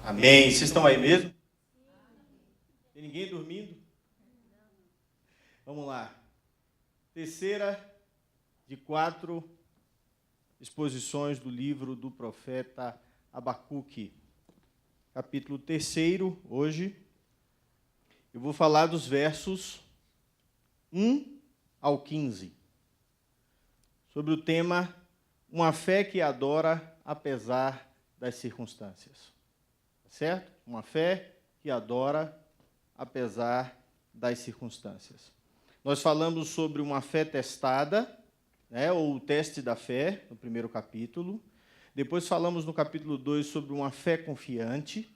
Amém. Vocês estão aí mesmo? Tem ninguém dormindo? Vamos lá. Terceira de 4 exposições do livro do profeta Abacuque. Capítulo 3, hoje. Eu vou falar dos versos 1 ao 15. Sobre o tema, uma fé que adora apesar das circunstâncias. Certo? Uma fé que adora apesar das circunstâncias. Nós falamos sobre uma fé testada, ou o teste da fé, no primeiro capítulo. Depois falamos no capítulo 2 sobre uma fé confiante,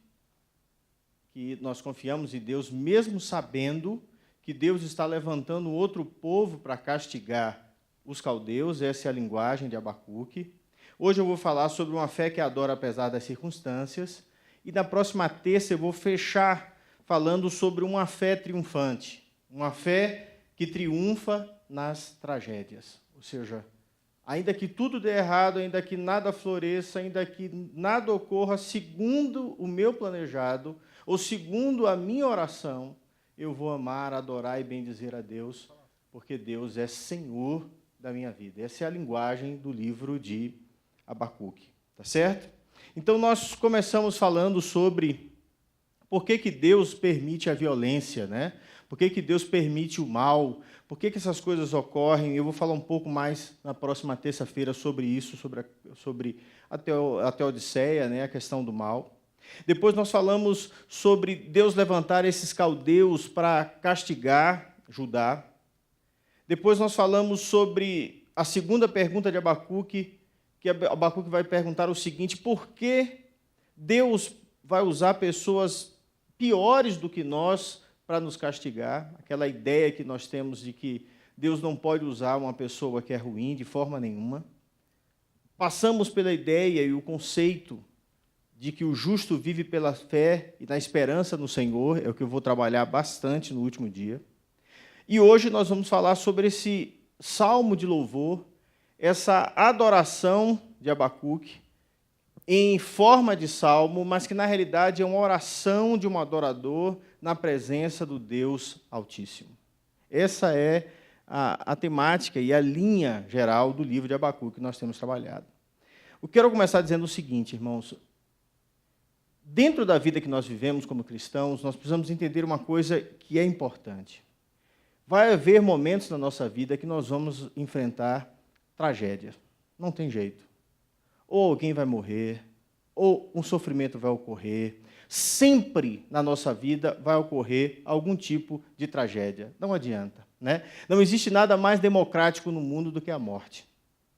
que nós confiamos em Deus, mesmo sabendo que Deus está levantando outro povo para castigar os caldeus. Essa é a linguagem de Abacuque. Hoje eu vou falar sobre uma fé que adora apesar das circunstâncias. E na próxima terça eu vou fechar falando sobre uma fé triunfante, uma fé que triunfa nas tragédias. Ou seja, ainda que tudo dê errado, ainda que nada floresça, ainda que nada ocorra segundo o meu planejado, ou segundo a minha oração, eu vou amar, adorar e bendizer a Deus, porque Deus é Senhor da minha vida. Essa é a linguagem do livro de Abacuque. Tá certo? Então, nós começamos falando sobre por que Deus permite a violência, né? Por que Deus permite o mal, por que essas coisas ocorrem. Eu vou falar um pouco mais na próxima terça-feira sobre isso, sobre a Teodiceia, né? A questão do mal. Depois nós falamos sobre Deus levantar esses caldeus para castigar Judá. Depois nós falamos sobre a segunda pergunta de Abacuque, que Abacuque vai perguntar o seguinte: por que Deus vai usar pessoas piores do que nós para nos castigar? Aquela ideia que nós temos de que Deus não pode usar uma pessoa que é ruim de forma nenhuma. Passamos pela ideia e o conceito de que o justo vive pela fé e na esperança no Senhor, é o que eu vou trabalhar bastante no último dia. E hoje nós vamos falar sobre esse salmo de louvor, essa adoração de Abacuque, em forma de salmo, mas que na realidade é uma oração de um adorador na presença do Deus Altíssimo. Essa é a temática e a linha geral do livro de Abacuque que nós temos trabalhado. Eu quero começar dizendo o seguinte, irmãos. Dentro da vida que nós vivemos como cristãos, nós precisamos entender uma coisa que é importante. Vai haver momentos na nossa vida que nós vamos enfrentar tragédia. Não tem jeito. Ou alguém vai morrer, ou um sofrimento vai ocorrer. Sempre na nossa vida vai ocorrer algum tipo de tragédia. Não adianta, né? Não existe nada mais democrático no mundo do que a morte.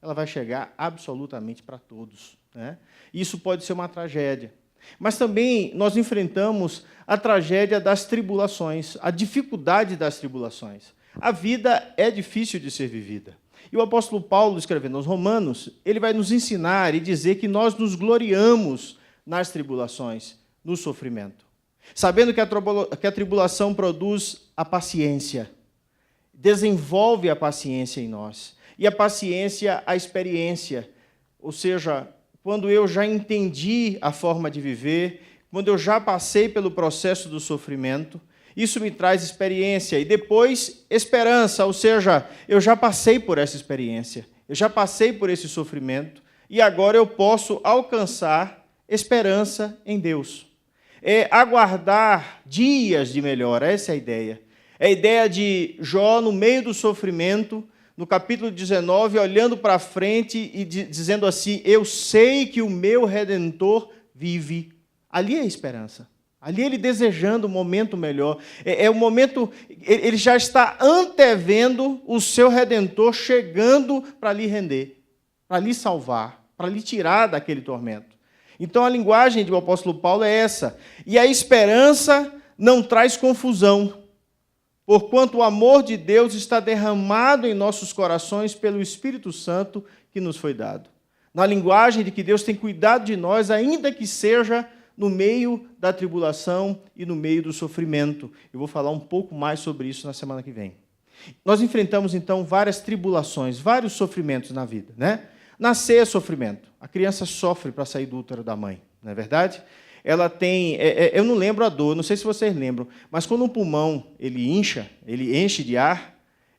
Ela vai chegar absolutamente para todos, né? Isso pode ser uma tragédia. Mas também nós enfrentamos a tragédia das tribulações, a dificuldade das tribulações. A vida é difícil de ser vivida. E o apóstolo Paulo, escrevendo aos Romanos, ele vai nos ensinar e dizer que nós nos gloriamos nas tribulações, no sofrimento. Sabendo que a tribulação produz a paciência, desenvolve a paciência em nós. E a paciência, a experiência, ou seja, quando eu já entendi a forma de viver, quando eu já passei pelo processo do sofrimento, isso me traz experiência e depois esperança, ou seja, eu já passei por essa experiência, eu já passei por esse sofrimento e agora eu posso alcançar esperança em Deus. É aguardar dias de melhora, essa é a ideia. É a ideia de Jó, no meio do sofrimento, no capítulo 19, olhando para frente e dizendo assim: eu sei que o meu Redentor vive. Ali é a esperança. Ali ele desejando um momento melhor. É o momento, ele já está antevendo o seu Redentor chegando para lhe render, para lhe salvar, para lhe tirar daquele tormento. Então a linguagem do apóstolo Paulo é essa. E a esperança não traz confusão, porquanto o amor de Deus está derramado em nossos corações pelo Espírito Santo que nos foi dado. Na linguagem de que Deus tem cuidado de nós, ainda que seja no meio da tribulação e no meio do sofrimento. Eu vou falar um pouco mais sobre isso na semana que vem. Nós enfrentamos, então, várias tribulações, vários sofrimentos na vida, né? Nascer é sofrimento. A criança sofre para sair do útero da mãe, não é verdade? ela tem, eu não lembro a dor, não sei se vocês lembram, mas quando um pulmão ele enche de ar,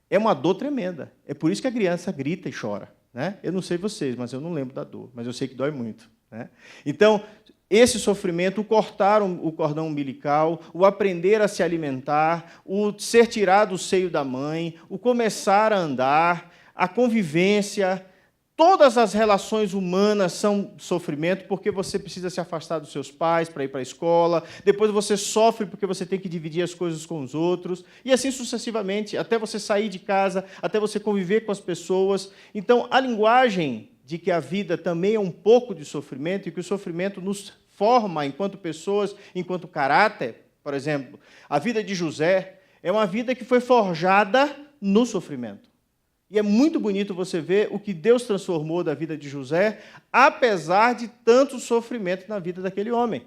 é uma dor tremenda. É por isso que a criança grita e chora, né? Eu não sei vocês, mas eu não lembro da dor, mas eu sei que dói muito, né? Então, esse sofrimento, o cortar o cordão umbilical, o aprender a se alimentar, o ser tirado do seio da mãe, o começar a andar, a convivência, todas as relações humanas são sofrimento, porque você precisa se afastar dos seus pais para ir para a escola, depois você sofre porque você tem que dividir as coisas com os outros, e assim sucessivamente, até você sair de casa, até você conviver com as pessoas. Então, a linguagem de que a vida também é um pouco de sofrimento, e que o sofrimento nos forma enquanto pessoas, enquanto caráter. Por exemplo, a vida de José é uma vida que foi forjada no sofrimento. E é muito bonito você ver o que Deus transformou da vida de José, apesar de tanto sofrimento na vida daquele homem.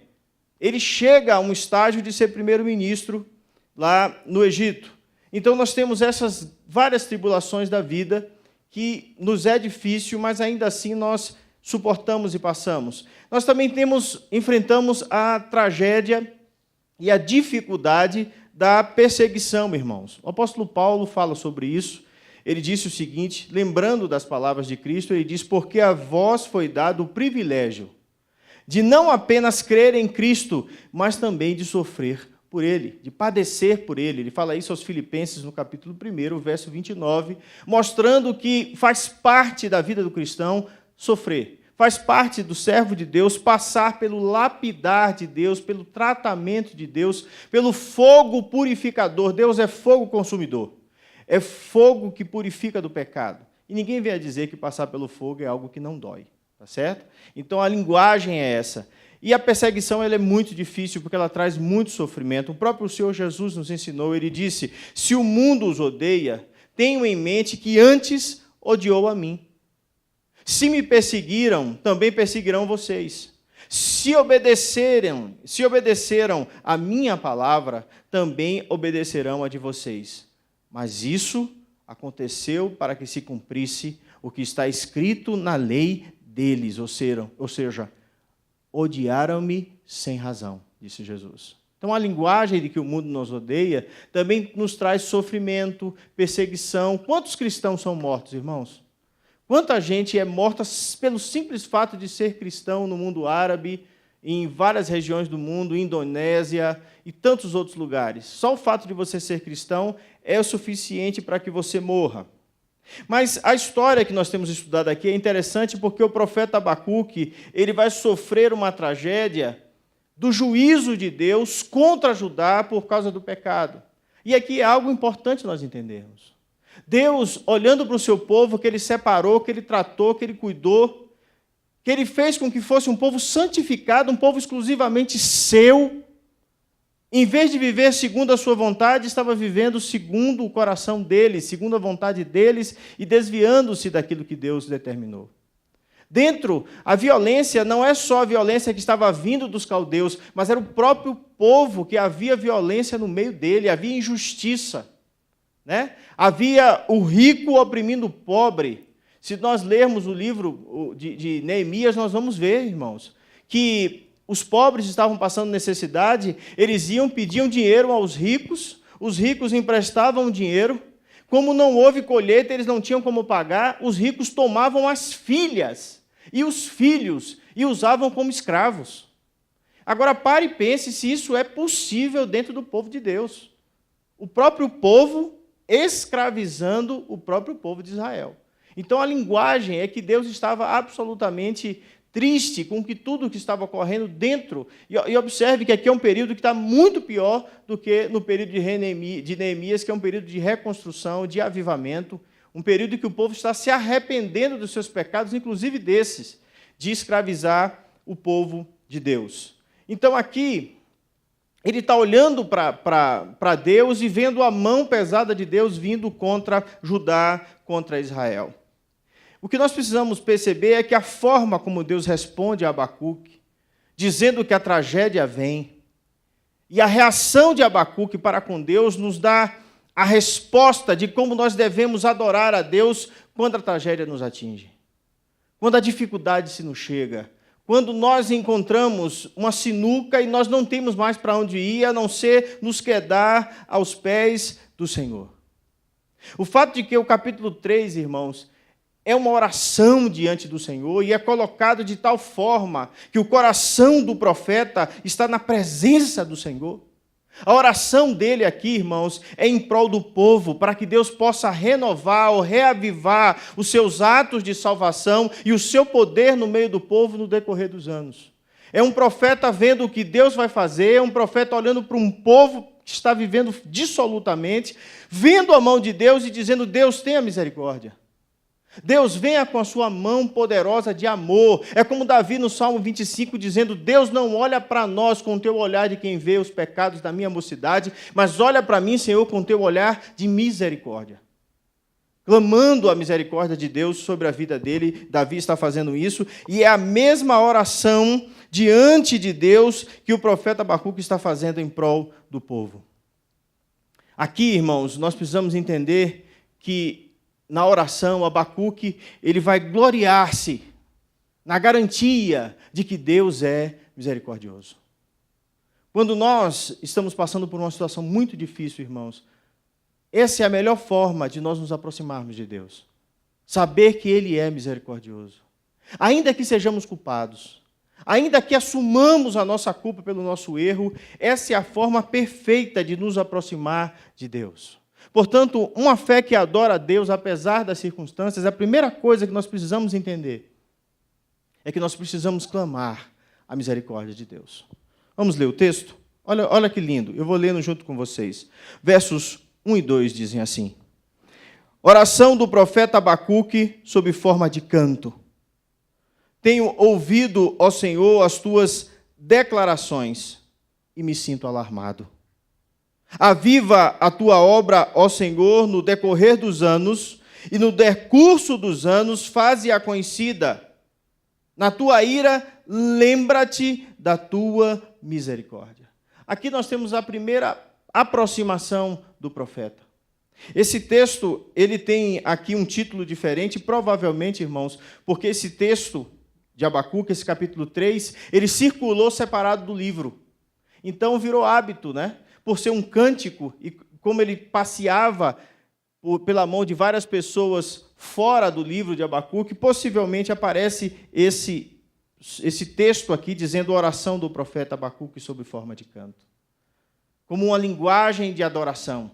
Ele chega a um estágio de ser primeiro-ministro lá no Egito. Então, nós temos essas várias tribulações da vida que nos é difícil, mas ainda assim nós suportamos e passamos. Nós também enfrentamos a tragédia e a dificuldade da perseguição, irmãos. O apóstolo Paulo fala sobre isso. Ele disse o seguinte, lembrando das palavras de Cristo, ele diz: porque a vós foi dado o privilégio de não apenas crer em Cristo, mas também de sofrer por Ele, de padecer por Ele. Ele fala isso aos Filipenses no capítulo 1, verso 29, mostrando que faz parte da vida do cristão sofrer. Faz parte do servo de Deus passar pelo lapidar de Deus, pelo tratamento de Deus, pelo fogo purificador. Deus é fogo consumidor. É fogo que purifica do pecado. E ninguém vem a dizer que passar pelo fogo é algo que não dói. Tá certo? Então, a linguagem é essa. E a perseguição ela é muito difícil, porque ela traz muito sofrimento. O próprio Senhor Jesus nos ensinou, ele disse: se o mundo os odeia, tenham em mente que antes odiou a mim. Se me perseguiram, também perseguirão vocês. Se obedeceram a minha palavra, também obedecerão a de vocês. Mas isso aconteceu para que se cumprisse o que está escrito na lei deles, ou seja, odiaram-me sem razão, disse Jesus. Então, a linguagem de que o mundo nos odeia também nos traz sofrimento, perseguição. Quantos cristãos são mortos, irmãos? Quanta gente é morta pelo simples fato de ser cristão no mundo árabe, em várias regiões do mundo, Indonésia e tantos outros lugares. Só o fato de você ser cristão é o suficiente para que você morra. Mas a história que nós temos estudado aqui é interessante porque o profeta Abacuque, ele vai sofrer uma tragédia do juízo de Deus contra Judá por causa do pecado. E aqui é algo importante nós entendermos. Deus, olhando para o seu povo, que ele separou, que ele tratou, que ele cuidou, que ele fez com que fosse um povo santificado, um povo exclusivamente seu, em vez de viver segundo a sua vontade, estava vivendo segundo o coração deles, segundo a vontade deles, e desviando-se daquilo que Deus determinou. A violência não é só a violência que estava vindo dos caldeus, mas era o próprio povo que havia violência no meio dele, havia injustiça, né? Havia o rico oprimindo o pobre. Se nós lermos o livro de Neemias, nós vamos ver, irmãos, que os pobres estavam passando necessidade, eles pediam dinheiro aos ricos, os ricos emprestavam dinheiro, como não houve colheita, eles não tinham como pagar, os ricos tomavam as filhas e os filhos e usavam como escravos. Agora, pare e pense se isso é possível dentro do povo de Deus. O próprio povo escravizando o próprio povo de Israel. Então, a linguagem é que Deus estava absolutamente triste com que tudo que estava ocorrendo dentro. E observe que aqui é um período que está muito pior do que no período de Neemias, que é um período de reconstrução, de avivamento, um período em que o povo está se arrependendo dos seus pecados, inclusive desses, de escravizar o povo de Deus. Então, aqui, ele está olhando para Deus e vendo a mão pesada de Deus vindo contra Judá, contra Israel. O que nós precisamos perceber é que a forma como Deus responde a Abacuque, dizendo que a tragédia vem, e a reação de Abacuque para com Deus nos dá a resposta de como nós devemos adorar a Deus quando a tragédia nos atinge, quando a dificuldade se nos chega, quando nós encontramos uma sinuca e nós não temos mais para onde ir, a não ser nos quedar aos pés do Senhor. O fato de que o capítulo 3, irmãos, é uma oração diante do Senhor e é colocado de tal forma que o coração do profeta está na presença do Senhor. A oração dele aqui, irmãos, é em prol do povo, para que Deus possa renovar ou reavivar os seus atos de salvação e o seu poder no meio do povo no decorrer dos anos. É um profeta vendo o que Deus vai fazer, é um profeta olhando para um povo que está vivendo dissolutamente, vendo a mão de Deus e dizendo: Deus, tenha misericórdia. Deus, venha com a sua mão poderosa de amor. É como Davi no Salmo 25 dizendo: Deus não olha para nós com o teu olhar de quem vê os pecados da minha mocidade, mas olha para mim, Senhor, com o teu olhar de misericórdia. Clamando a misericórdia de Deus sobre a vida dele, Davi está fazendo isso, e é a mesma oração diante de Deus que o profeta Abacuque está fazendo em prol do povo. Aqui, irmãos, nós precisamos entender que na oração, Abacuque, ele vai gloriar-se na garantia de que Deus é misericordioso. Quando nós estamos passando por uma situação muito difícil, irmãos, essa é a melhor forma de nós nos aproximarmos de Deus. Saber que Ele é misericordioso. Ainda que sejamos culpados, ainda que assumamos a nossa culpa pelo nosso erro, essa é a forma perfeita de nos aproximar de Deus. Portanto, uma fé que adora a Deus, apesar das circunstâncias, a primeira coisa que nós precisamos entender é que nós precisamos clamar a misericórdia de Deus. Vamos ler o texto? Olha que lindo, eu vou lendo junto com vocês. Versos 1 e 2 dizem assim: oração do profeta Abacuque sob forma de canto. Tenho ouvido, ó Senhor, as tuas declarações e me sinto alarmado. Aviva a tua obra, ó Senhor, no decorrer dos anos, e no decurso dos anos faze-a conhecida. Na tua ira, lembra-te da tua misericórdia. Aqui nós temos a primeira aproximação do profeta. Esse texto, ele tem aqui um título diferente, provavelmente, irmãos, porque esse texto de Abacuque, esse capítulo 3, ele circulou separado do livro. Então virou hábito, né? Por ser um cântico, e como ele passeava pela mão de várias pessoas fora do livro de Abacuque, possivelmente aparece esse texto aqui dizendo a oração do profeta Abacuque sob forma de canto. Como uma linguagem de adoração,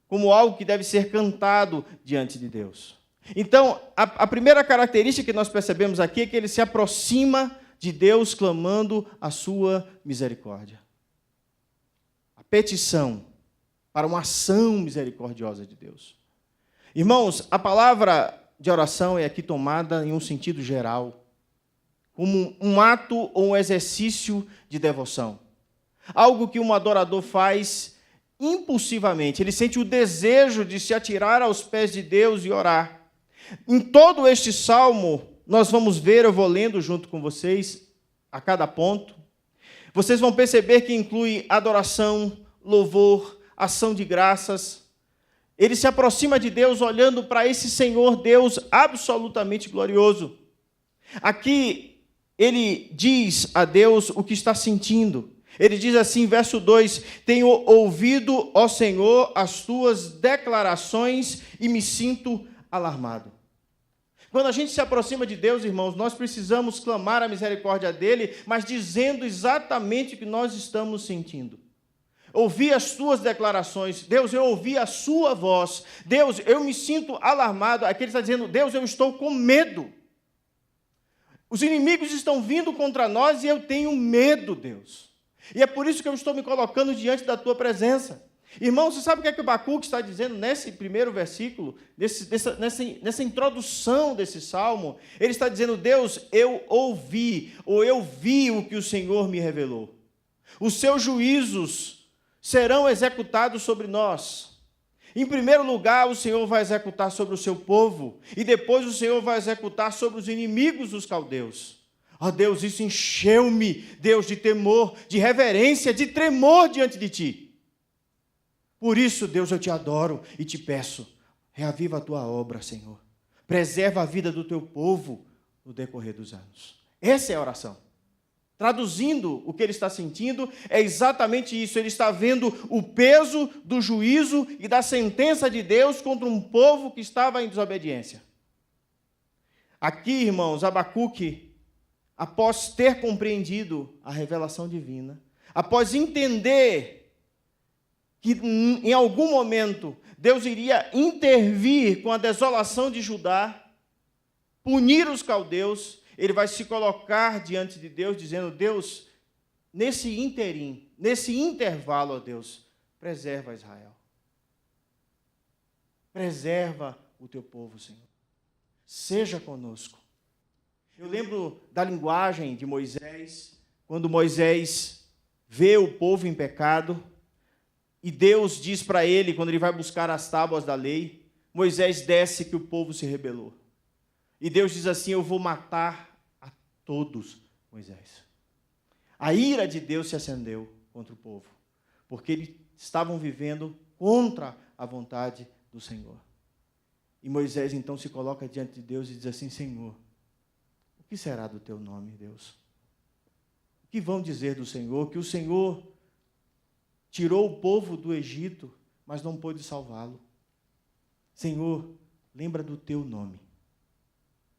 como algo que deve ser cantado diante de Deus. Então, a primeira característica que nós percebemos aqui é que ele se aproxima de Deus clamando a sua misericórdia. Petição para uma ação misericordiosa de Deus. Irmãos, a palavra de oração é aqui tomada em um sentido geral, como um ato ou um exercício de devoção. Algo que um adorador faz impulsivamente. Ele sente o desejo de se atirar aos pés de Deus e orar. Em todo este salmo, nós vamos ver, eu vou lendo junto com vocês, a cada ponto. Vocês vão perceber que inclui adoração, louvor, ação de graças. Ele se aproxima de Deus olhando para esse Senhor Deus absolutamente glorioso. Aqui, ele diz a Deus o que está sentindo. Ele diz assim, verso 2, tenho ouvido, ó Senhor, as tuas declarações e me sinto alarmado. Quando a gente se aproxima de Deus, irmãos, nós precisamos clamar a misericórdia dele, mas dizendo exatamente o que nós estamos sentindo. Ouvi as tuas declarações. Deus, eu ouvi a sua voz. Deus, eu me sinto alarmado. Aqui ele está dizendo, Deus, eu estou com medo. Os inimigos estão vindo contra nós e eu tenho medo, Deus. E é por isso que eu estou me colocando diante da tua presença. Irmão, você sabe o que é que o Abacuque está dizendo nesse primeiro versículo, nessa introdução desse salmo? Ele está dizendo, Deus, eu ouvi, ou eu vi o que o Senhor me revelou. Os seus juízos serão executados sobre nós. Em primeiro lugar, o Senhor vai executar sobre o seu povo, e depois o Senhor vai executar sobre os inimigos dos caldeus. Ó Deus, isso encheu-me, Deus, de temor, de reverência, de tremor diante de Ti. Por isso, Deus, eu te adoro e te peço, reaviva a tua obra, Senhor. Preserva a vida do teu povo no decorrer dos anos. Essa é a oração. Traduzindo o que ele está sentindo, é exatamente isso. Ele está vendo o peso do juízo e da sentença de Deus contra um povo que estava em desobediência. Aqui, irmãos, Abacuque, após ter compreendido a revelação divina, após entender que em algum momento Deus iria intervir com a desolação de Judá, punir os caldeus, ele vai se colocar diante de Deus, dizendo: Deus, nesse interim, nesse intervalo, ó Deus, preserva Israel. Preserva o teu povo, Senhor. Seja conosco. Eu lembro da linguagem de Moisés, quando Moisés vê o povo em pecado, e Deus diz para ele, quando ele vai buscar as tábuas da lei, Moisés desce que o povo se rebelou. E Deus diz assim: eu vou matar a todos, Moisés. A ira de Deus se acendeu contra o povo, porque eles estavam vivendo contra a vontade do Senhor. E Moisés então se coloca diante de Deus e diz assim: Senhor, o que será do teu nome, Deus? O que vão dizer do Senhor? Que o Senhor tirou o povo do Egito, mas não pôde salvá-lo. Senhor, lembra do teu nome.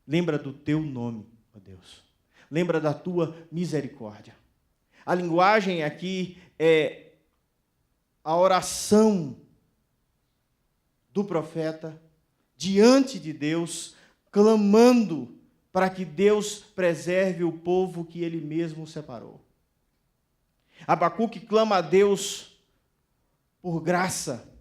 Lembra do teu nome, ó Deus. Lembra da tua misericórdia. A linguagem aqui é a oração do profeta diante de Deus, clamando para que Deus preserve o povo que ele mesmo separou. Abacuque clama a Deus por graça,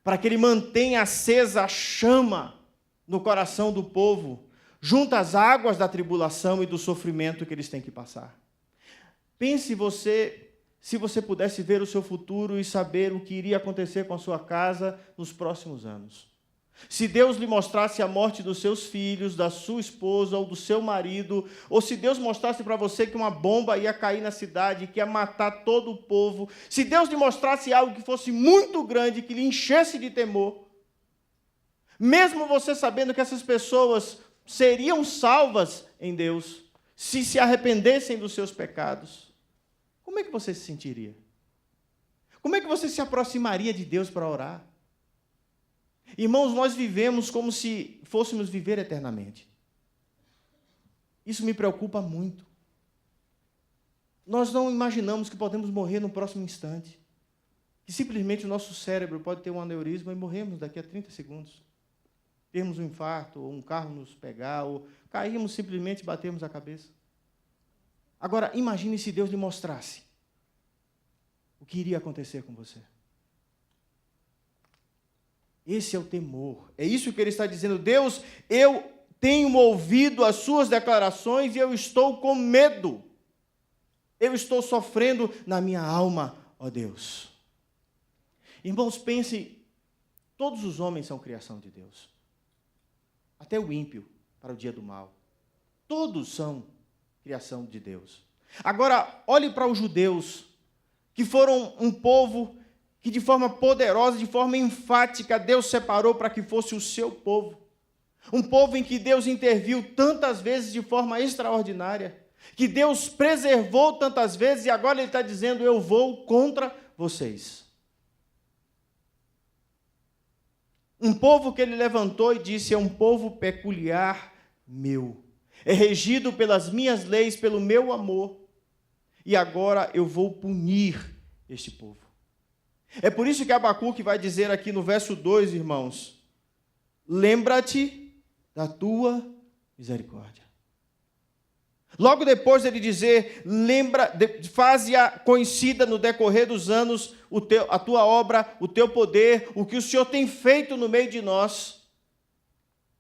para que ele mantenha acesa a chama no coração do povo, junto às águas da tribulação e do sofrimento que eles têm que passar. Pense você, se você pudesse ver o seu futuro e saber o que iria acontecer com a sua casa nos próximos anos. Se Deus lhe mostrasse a morte dos seus filhos, da sua esposa ou do seu marido, ou se Deus mostrasse para você que uma bomba ia cair na cidade, que ia matar todo o povo, se Deus lhe mostrasse algo que fosse muito grande, que lhe enchesse de temor, mesmo você sabendo que essas pessoas seriam salvas em Deus, se arrependessem dos seus pecados, como é que você se sentiria? Como é que você se aproximaria de Deus para orar? Irmãos, nós vivemos como se fôssemos viver eternamente. Isso me preocupa muito. Nós não imaginamos que podemos morrer no próximo instante. Que simplesmente o nosso cérebro pode ter um aneurisma e morremos daqui a 30 segundos. Termos um infarto, ou um carro nos pegar, ou cairmos simplesmente e batermos a cabeça. Agora, imagine se Deus lhe mostrasse o que iria acontecer com você. Esse é o temor. É isso que ele está dizendo. Deus, eu tenho ouvido as suas declarações e eu estou com medo. Eu estou sofrendo na minha alma, ó Deus. Irmãos, pense, todos os homens são criação de Deus. Até o ímpio, para o dia do mal. Todos são criação de Deus. Agora, olhe para os judeus, que foram um povo que de forma poderosa, de forma enfática, Deus separou para que fosse o seu povo. Um povo em que Deus interviu tantas vezes de forma extraordinária, que Deus preservou tantas vezes, e agora Ele está dizendo: eu vou contra vocês. Um povo que Ele levantou e disse: é um povo peculiar meu, é regido pelas minhas leis, pelo meu amor, e agora eu vou punir este povo. É por isso que Abacuque vai dizer aqui no verso 2, irmãos: lembra-te da tua misericórdia. Logo depois ele dizer: faze-a conhecida no decorrer dos anos a tua obra, o teu poder, o que o Senhor tem feito no meio de nós.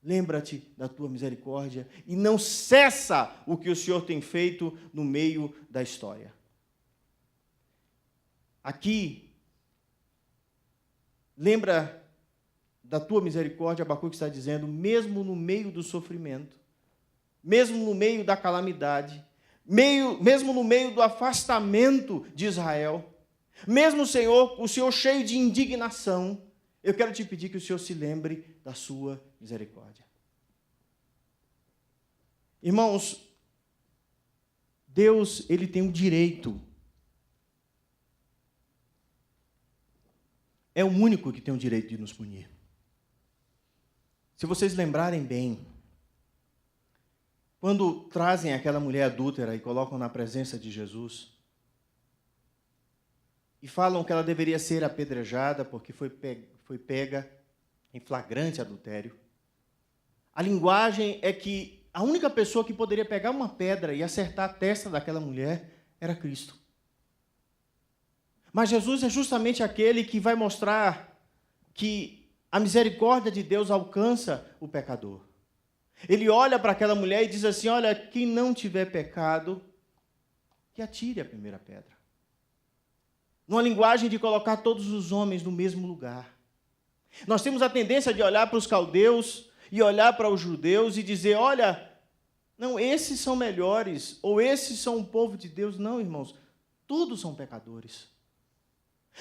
Lembra-te da tua misericórdia e não cessa o que o Senhor tem feito no meio da história. Aqui, lembra da tua misericórdia, Abacuque está dizendo, mesmo no meio do sofrimento, mesmo no meio da calamidade, mesmo no meio do afastamento de Israel, mesmo, Senhor, o Senhor cheio de indignação, eu quero te pedir que o Senhor se lembre da sua misericórdia. Irmãos, Deus, ele tem o direito. É o único que tem o direito de nos punir. Se vocês lembrarem bem, quando trazem aquela mulher adúltera e colocam na presença de Jesus, e falam que ela deveria ser apedrejada porque foi pega em flagrante adultério, a linguagem é que a única pessoa que poderia pegar uma pedra e acertar a testa daquela mulher era Cristo. Mas Jesus é justamente aquele que vai mostrar que a misericórdia de Deus alcança o pecador. Ele olha para aquela mulher e diz assim: olha, quem não tiver pecado, que atire a primeira pedra. Numa linguagem de colocar todos os homens no mesmo lugar. Nós temos a tendência de olhar para os caldeus e olhar para os judeus e dizer: olha, não, esses são melhores, ou esses são o povo de Deus. Não, irmãos, todos são pecadores.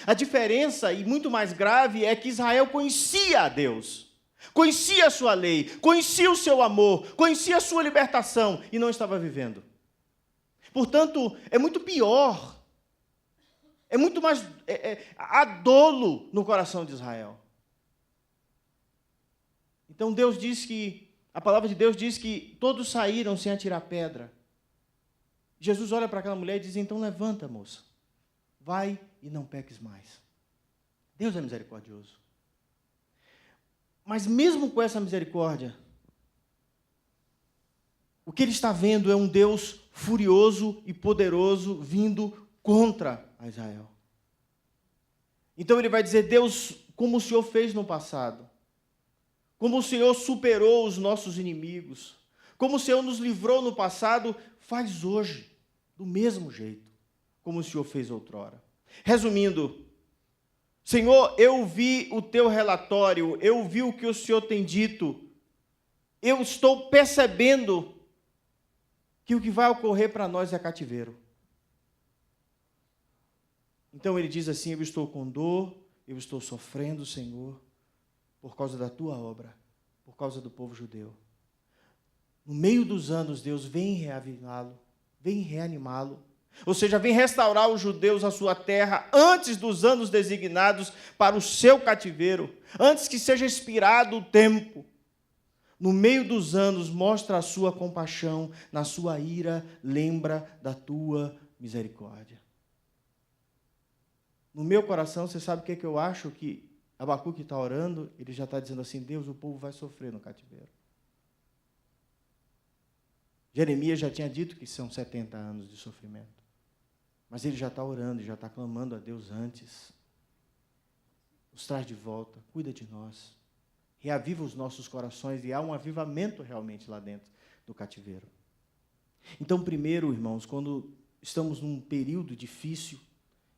A diferença, e muito mais grave, é que Israel conhecia a Deus, conhecia a sua lei, conhecia o seu amor, conhecia a sua libertação e não estava vivendo. Portanto, é muito pior, é muito mais há dolo no coração de Israel. Então Deus diz que, a palavra de Deus diz que todos saíram sem atirar pedra. Jesus olha para aquela mulher e diz: então levanta, moça, vai e não peques mais. Deus é misericordioso. Mas mesmo com essa misericórdia, o que ele está vendo é um Deus furioso e poderoso vindo contra Israel. Então ele vai dizer: Deus, como o Senhor fez no passado, como o Senhor superou os nossos inimigos, como o Senhor nos livrou no passado, faz hoje, do mesmo jeito, como o Senhor fez outrora. Resumindo, Senhor, eu vi o teu relatório, eu vi o que o Senhor tem dito, eu estou percebendo que o que vai ocorrer para nós é cativeiro. Então ele diz assim: eu estou com dor, eu estou sofrendo, Senhor, por causa da tua obra, por causa do povo judeu. No meio dos anos, Deus vem reavivá-lo, vem reanimá-lo. Ou seja, vem restaurar os judeus à sua terra antes dos anos designados para o seu cativeiro, antes que seja expirado o tempo. No meio dos anos, mostra a sua compaixão, na sua ira, lembra da tua misericórdia. No meu coração, você sabe o que eu acho? Que Abacuque está orando, ele já está dizendo assim: Deus, o povo vai sofrer no cativeiro. Jeremias já tinha dito que são 70 anos de sofrimento. Mas ele já está orando, já está clamando a Deus antes. Nos traz de volta, cuida de nós. Reaviva os nossos corações, e há um avivamento realmente lá dentro do cativeiro. Então, primeiro, irmãos, quando estamos num período difícil,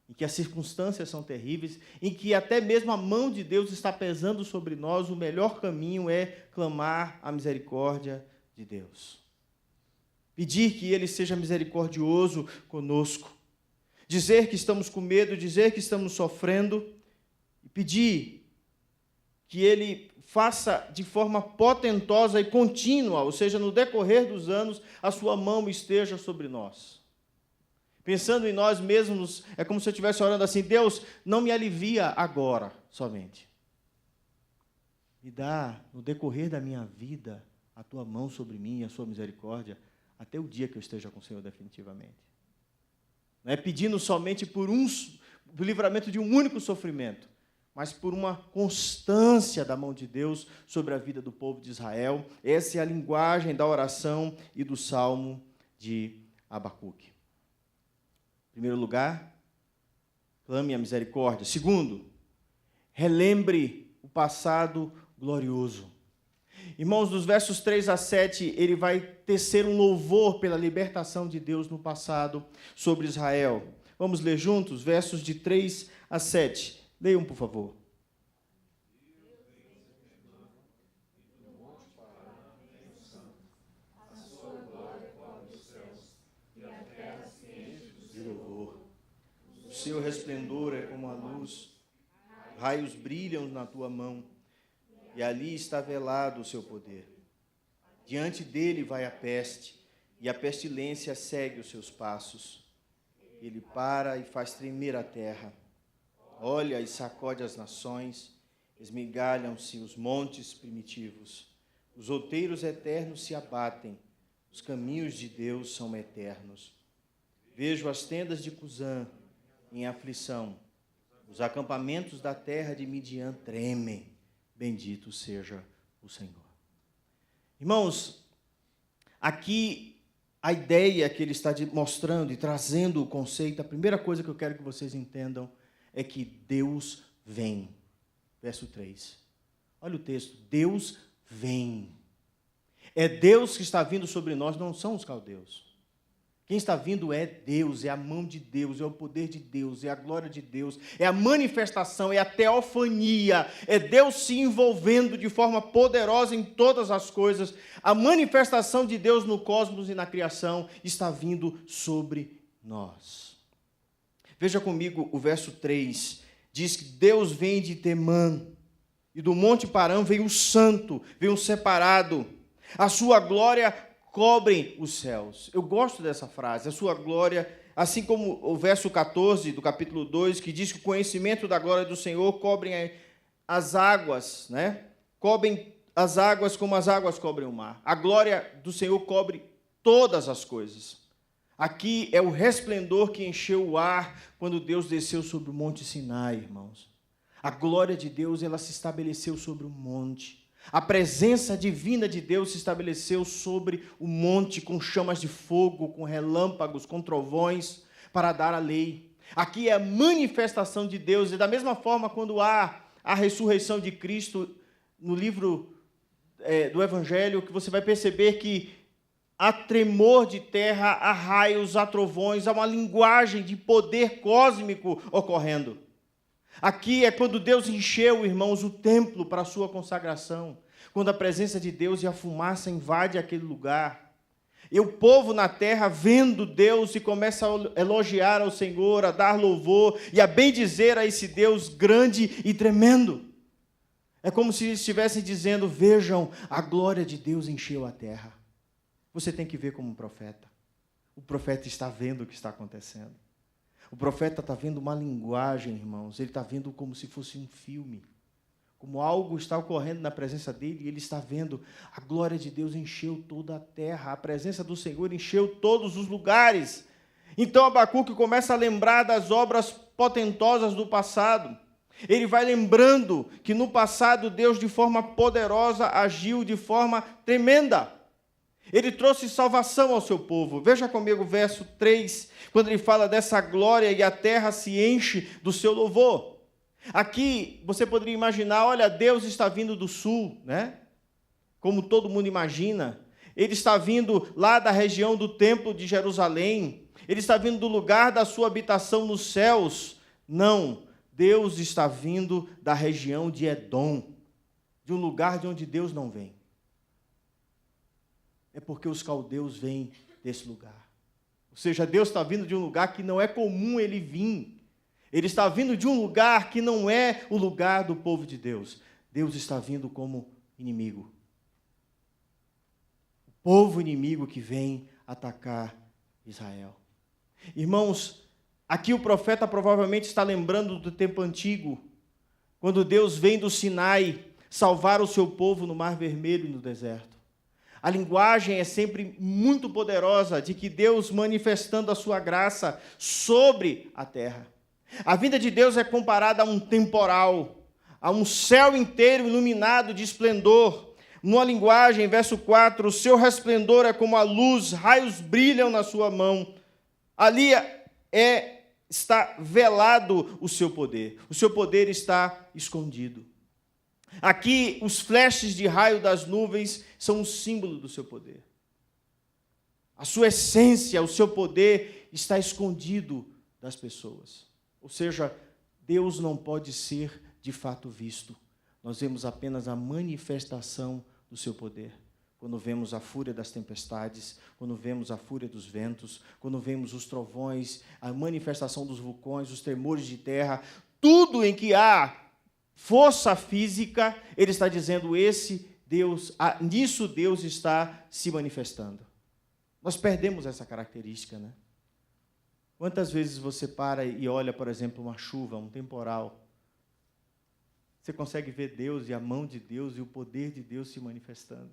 em que as circunstâncias são terríveis, em que até mesmo a mão de Deus está pesando sobre nós, o melhor caminho é clamar a misericórdia de Deus. Pedir que Ele seja misericordioso conosco. Dizer que estamos com medo, dizer que estamos sofrendo, e pedir que Ele faça de forma potentosa e contínua, ou seja, no decorrer dos anos, a sua mão esteja sobre nós. Pensando em nós mesmos, é como se eu estivesse orando assim: Deus, não me alivia agora somente. Me dá, no decorrer da minha vida, a tua mão sobre mim, a sua misericórdia, até o dia que eu esteja com o Senhor definitivamente. Não é pedindo somente por livramento de um único sofrimento, mas por uma constância da mão de Deus sobre a vida do povo de Israel. Essa é a linguagem da oração e do salmo de Abacuque. Em primeiro lugar, clame a misericórdia. Segundo, relembre o passado glorioso. Irmãos, dos versos 3 a 7, ele vai tecer um louvor pela libertação de Deus no passado sobre Israel. Vamos ler juntos, versos de 3 a 7. Leiam, por favor. O seu resplendor é como a luz, raios brilham na tua mão, e ali está velado o seu poder. Diante dele vai a peste, e a pestilência segue os seus passos. Ele para e faz tremer a terra. Olha e sacode as nações, esmigalham-se os montes primitivos. Os outeiros eternos se abatem, os caminhos de Deus são eternos. Vejo as tendas de Cusã em aflição, os acampamentos da terra de Midian tremem. Bendito seja o Senhor. Irmãos, aqui a ideia que ele está mostrando e trazendo o conceito, a primeira coisa que eu quero que vocês entendam é que Deus vem. Verso 3. Olha o texto. Deus vem. É Deus que está vindo sobre nós, não são os caldeus. Quem está vindo é Deus, é a mão de Deus, é o poder de Deus, é a glória de Deus, é a manifestação, é a teofania, é Deus se envolvendo de forma poderosa em todas as coisas. A manifestação de Deus no cosmos e na criação está vindo sobre nós. Veja comigo o verso 3, diz que Deus vem de Temã, e do Monte Parã vem o santo, vem o separado, a sua glória cobrem os céus. Eu gosto dessa frase, a sua glória, assim como o verso 14 do capítulo 2, que diz que o conhecimento da glória do Senhor cobrem as águas, né? Cobrem as águas como as águas cobrem o mar. A glória do Senhor cobre todas as coisas. Aqui é o resplendor que encheu o ar quando Deus desceu sobre o monte Sinai, irmãos. A glória de Deus, ela se estabeleceu sobre o monte. A presença divina de Deus se estabeleceu sobre o monte com chamas de fogo, com relâmpagos, com trovões, para dar a lei. Aqui é a manifestação de Deus, e da mesma forma quando há a ressurreição de Cristo, no livro do Evangelho, que você vai perceber que há tremor de terra, há raios, há trovões, há uma linguagem de poder cósmico ocorrendo. Aqui é quando Deus encheu, irmãos, o templo para a sua consagração, quando a presença de Deus e a fumaça invade aquele lugar. E o povo na terra, vendo Deus, e começa a elogiar ao Senhor, a dar louvor e a bendizer a esse Deus grande e tremendo. É como se estivessem dizendo: vejam, a glória de Deus encheu a terra. Você tem que ver como um profeta. O profeta está vendo o que está acontecendo. O profeta está vendo uma linguagem, irmãos, ele está vendo como se fosse um filme, como algo está ocorrendo na presença dele, e ele está vendo a glória de Deus encheu toda a terra, a presença do Senhor encheu todos os lugares. Então Abacuque começa a lembrar das obras potentosas do passado. Ele vai lembrando que no passado Deus de forma poderosa agiu de forma tremenda. Ele trouxe salvação ao seu povo. Veja comigo o verso 3, quando ele fala dessa glória e a terra se enche do seu louvor. Aqui você poderia imaginar, olha, Deus está vindo do sul, né? Como todo mundo imagina. Ele está vindo lá da região do templo de Jerusalém. Ele está vindo do lugar da sua habitação nos céus. Não, Deus está vindo da região de Edom, de um lugar de onde Deus não vem. É porque os caldeus vêm desse lugar. Ou seja, Deus está vindo de um lugar que não é comum ele vir. Ele está vindo de um lugar que não é o lugar do povo de Deus. Deus está vindo como inimigo. O povo inimigo que vem atacar Israel. Irmãos, aqui o profeta provavelmente está lembrando do tempo antigo, quando Deus vem do Sinai salvar o seu povo no Mar Vermelho e no deserto. A linguagem é sempre muito poderosa de que Deus manifestando a sua graça sobre a terra. A vinda de Deus é comparada a um temporal, a um céu inteiro iluminado de esplendor. Numa linguagem, verso 4, o seu resplendor é como a luz, raios brilham na sua mão. Ali está velado o seu poder está escondido. Aqui, os flashes de raio das nuvens são um símbolo do seu poder. A sua essência, o seu poder está escondido das pessoas. Ou seja, Deus não pode ser de fato visto. Nós vemos apenas a manifestação do seu poder. Quando vemos a fúria das tempestades, quando vemos a fúria dos ventos, quando vemos os trovões, a manifestação dos vulcões, os tremores de terra, tudo em que há força física, ele está dizendo, nisso Deus está se manifestando. Nós perdemos essa característica, né? Quantas vezes você para e olha, por exemplo, uma chuva, um temporal, você consegue ver Deus e a mão de Deus e o poder de Deus se manifestando.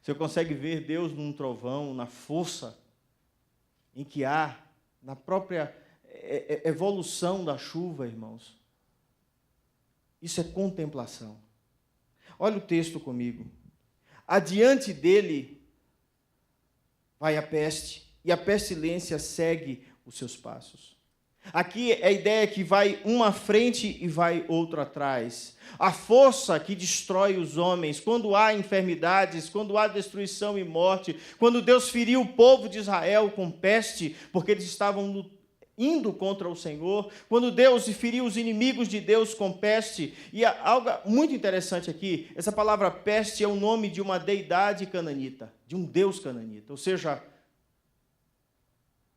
Você consegue ver Deus num trovão, na força em que há, na própria evolução da chuva, irmãos. Isso é contemplação. Olha o texto comigo. Adiante dele vai a peste, e a pestilência segue os seus passos. Aqui a ideia é que vai uma à frente e vai outro atrás. A força que destrói os homens, quando há enfermidades, quando há destruição e morte, quando Deus feriu o povo de Israel com peste, porque eles estavam indo contra o Senhor, quando Deus feriu os inimigos de Deus com peste. E algo muito interessante aqui, essa palavra peste é o nome de uma deidade cananita, de um deus cananita, ou seja,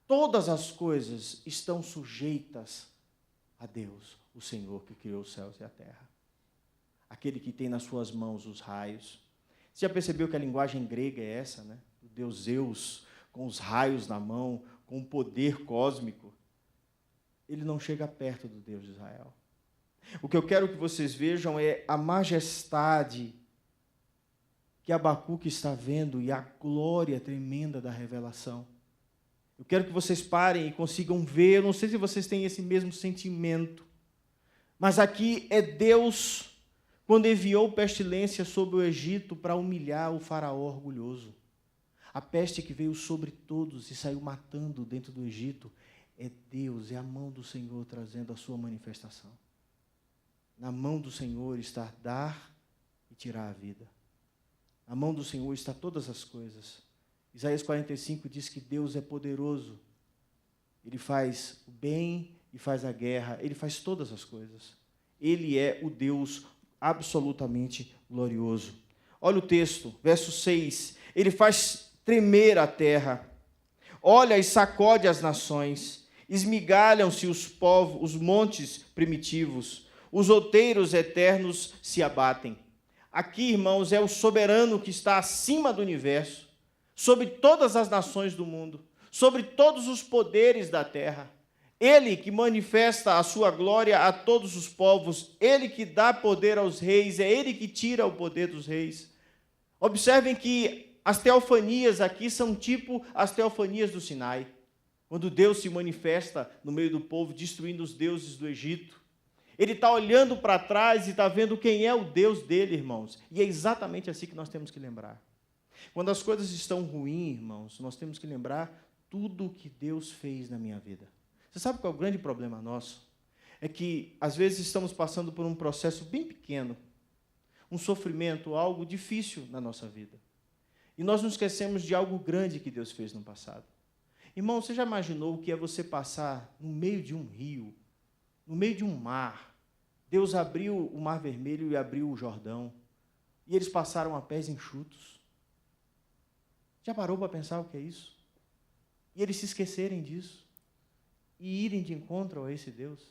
todas as coisas estão sujeitas a Deus, o Senhor que criou os céus e a terra. Aquele que tem nas suas mãos os raios. Você já percebeu que a linguagem grega é essa, né? O Deus Zeus, com os raios na mão, com o poder cósmico. Ele não chega perto do Deus de Israel. O que eu quero que vocês vejam é a majestade que Abacuque está vendo e a glória tremenda da revelação. Eu quero que vocês parem e consigam ver, eu não sei se vocês têm esse mesmo sentimento, mas aqui é Deus, quando enviou pestilência sobre o Egito para humilhar o faraó orgulhoso. A peste que veio sobre todos e saiu matando dentro do Egito, é Deus, é a mão do Senhor trazendo a sua manifestação. Na mão do Senhor está dar e tirar a vida. Na mão do Senhor está todas as coisas. Isaías 45 diz que Deus é poderoso. Ele faz o bem e faz a guerra. Ele faz todas as coisas. Ele é o Deus absolutamente glorioso. Olha o texto, verso 6. Ele faz tremer a terra. Olha e sacode as nações. Esmigalham-se os povos, os montes primitivos. Os outeiros eternos se abatem. Aqui, irmãos, é o soberano que está acima do universo, sobre todas as nações do mundo, sobre todos os poderes da terra. Ele que manifesta a sua glória a todos os povos, ele que dá poder aos reis, é ele que tira o poder dos reis. Observem que as teofanias aqui são tipo as teofanias do Sinai, quando Deus se manifesta no meio do povo, destruindo os deuses do Egito. Ele está olhando para trás e está vendo quem é o Deus dele, irmãos. E é exatamente assim que nós temos que lembrar. Quando as coisas estão ruins, irmãos, nós temos que lembrar tudo o que Deus fez na minha vida. Você sabe qual é o grande problema nosso? É que, às vezes, estamos passando por um processo bem pequeno, um sofrimento, algo difícil na nossa vida. E nós nos esquecemos de algo grande que Deus fez no passado. Irmão, você já imaginou o que é você passar no meio de um rio, no meio de um mar? Deus abriu o Mar Vermelho e abriu o Jordão, e eles passaram a pés enxutos. Já parou para pensar o que é isso? E eles se esquecerem disso e irem de encontro a esse Deus?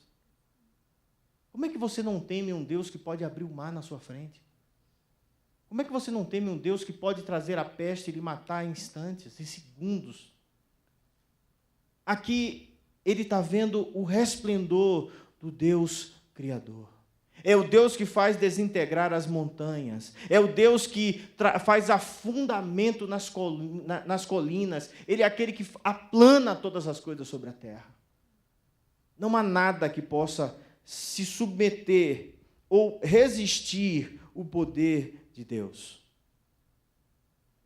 Como é que você não teme um Deus que pode abrir o mar na sua frente? Como é que você não teme um Deus que pode trazer a peste e lhe matar em instantes, em segundos? Aqui ele está vendo o resplendor do Deus Criador. É o Deus que faz desintegrar as montanhas. É o Deus que faz afundamento nas colinas. Ele é aquele que aplana todas as coisas sobre a terra. Não há nada que possa se submeter ou resistir o poder de Deus.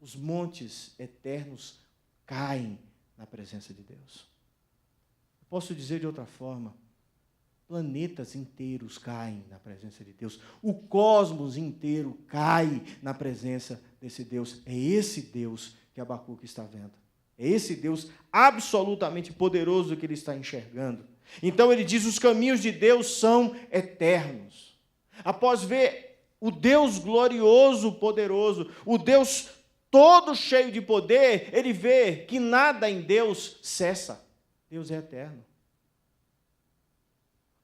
Os montes eternos caem na presença de Deus. Posso dizer de outra forma, planetas inteiros caem na presença de Deus. O cosmos inteiro cai na presença desse Deus. É esse Deus que Abacuque está vendo. É esse Deus absolutamente poderoso que ele está enxergando. Então ele diz, os caminhos de Deus são eternos. Após ver o Deus glorioso, poderoso, o Deus todo cheio de poder, ele vê que nada em Deus cessa. Deus é eterno.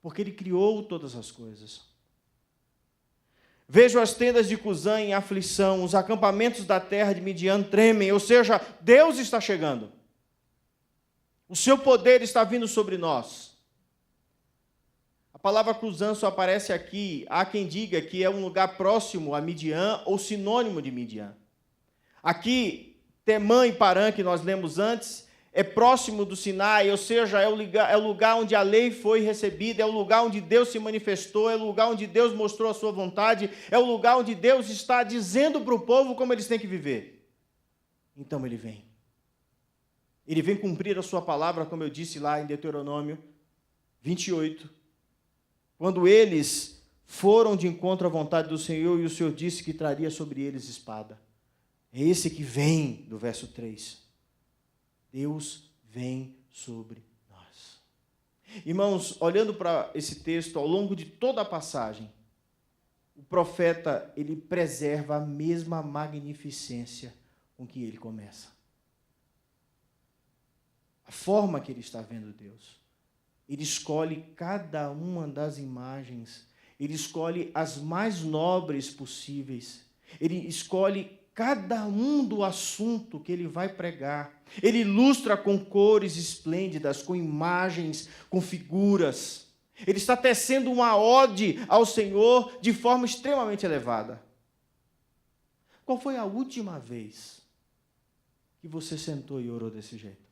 Porque ele criou todas as coisas. Vejo as tendas de Cusã em aflição, os acampamentos da terra de Midian tremem, ou seja, Deus está chegando. O seu poder está vindo sobre nós. A palavra Cusã só aparece aqui, há quem diga que é um lugar próximo a Midian ou sinônimo de Midian. Aqui, Temã e Parã, que nós lemos antes, é próximo do Sinai, ou seja, é o lugar onde a lei foi recebida, é o lugar onde Deus se manifestou, é o lugar onde Deus mostrou a sua vontade, é o lugar onde Deus está dizendo para o povo como eles têm que viver. Então ele vem. Ele vem cumprir a sua palavra, como eu disse lá em Deuteronômio 28, quando eles foram de encontro à vontade do Senhor e o Senhor disse que traria sobre eles espada. É esse que vem, do verso 3. Deus vem sobre nós. Irmãos, olhando para esse texto, ao longo de toda a passagem, o profeta, ele preserva a mesma magnificência com que ele começa. A forma que ele está vendo Deus. Ele escolhe cada uma das imagens, ele escolhe as mais nobres possíveis, ele escolhe cada um do assunto que ele vai pregar. Ele ilustra com cores esplêndidas, com imagens, com figuras. Ele está tecendo uma ode ao Senhor de forma extremamente elevada. Qual foi a última vez que você sentou e orou desse jeito?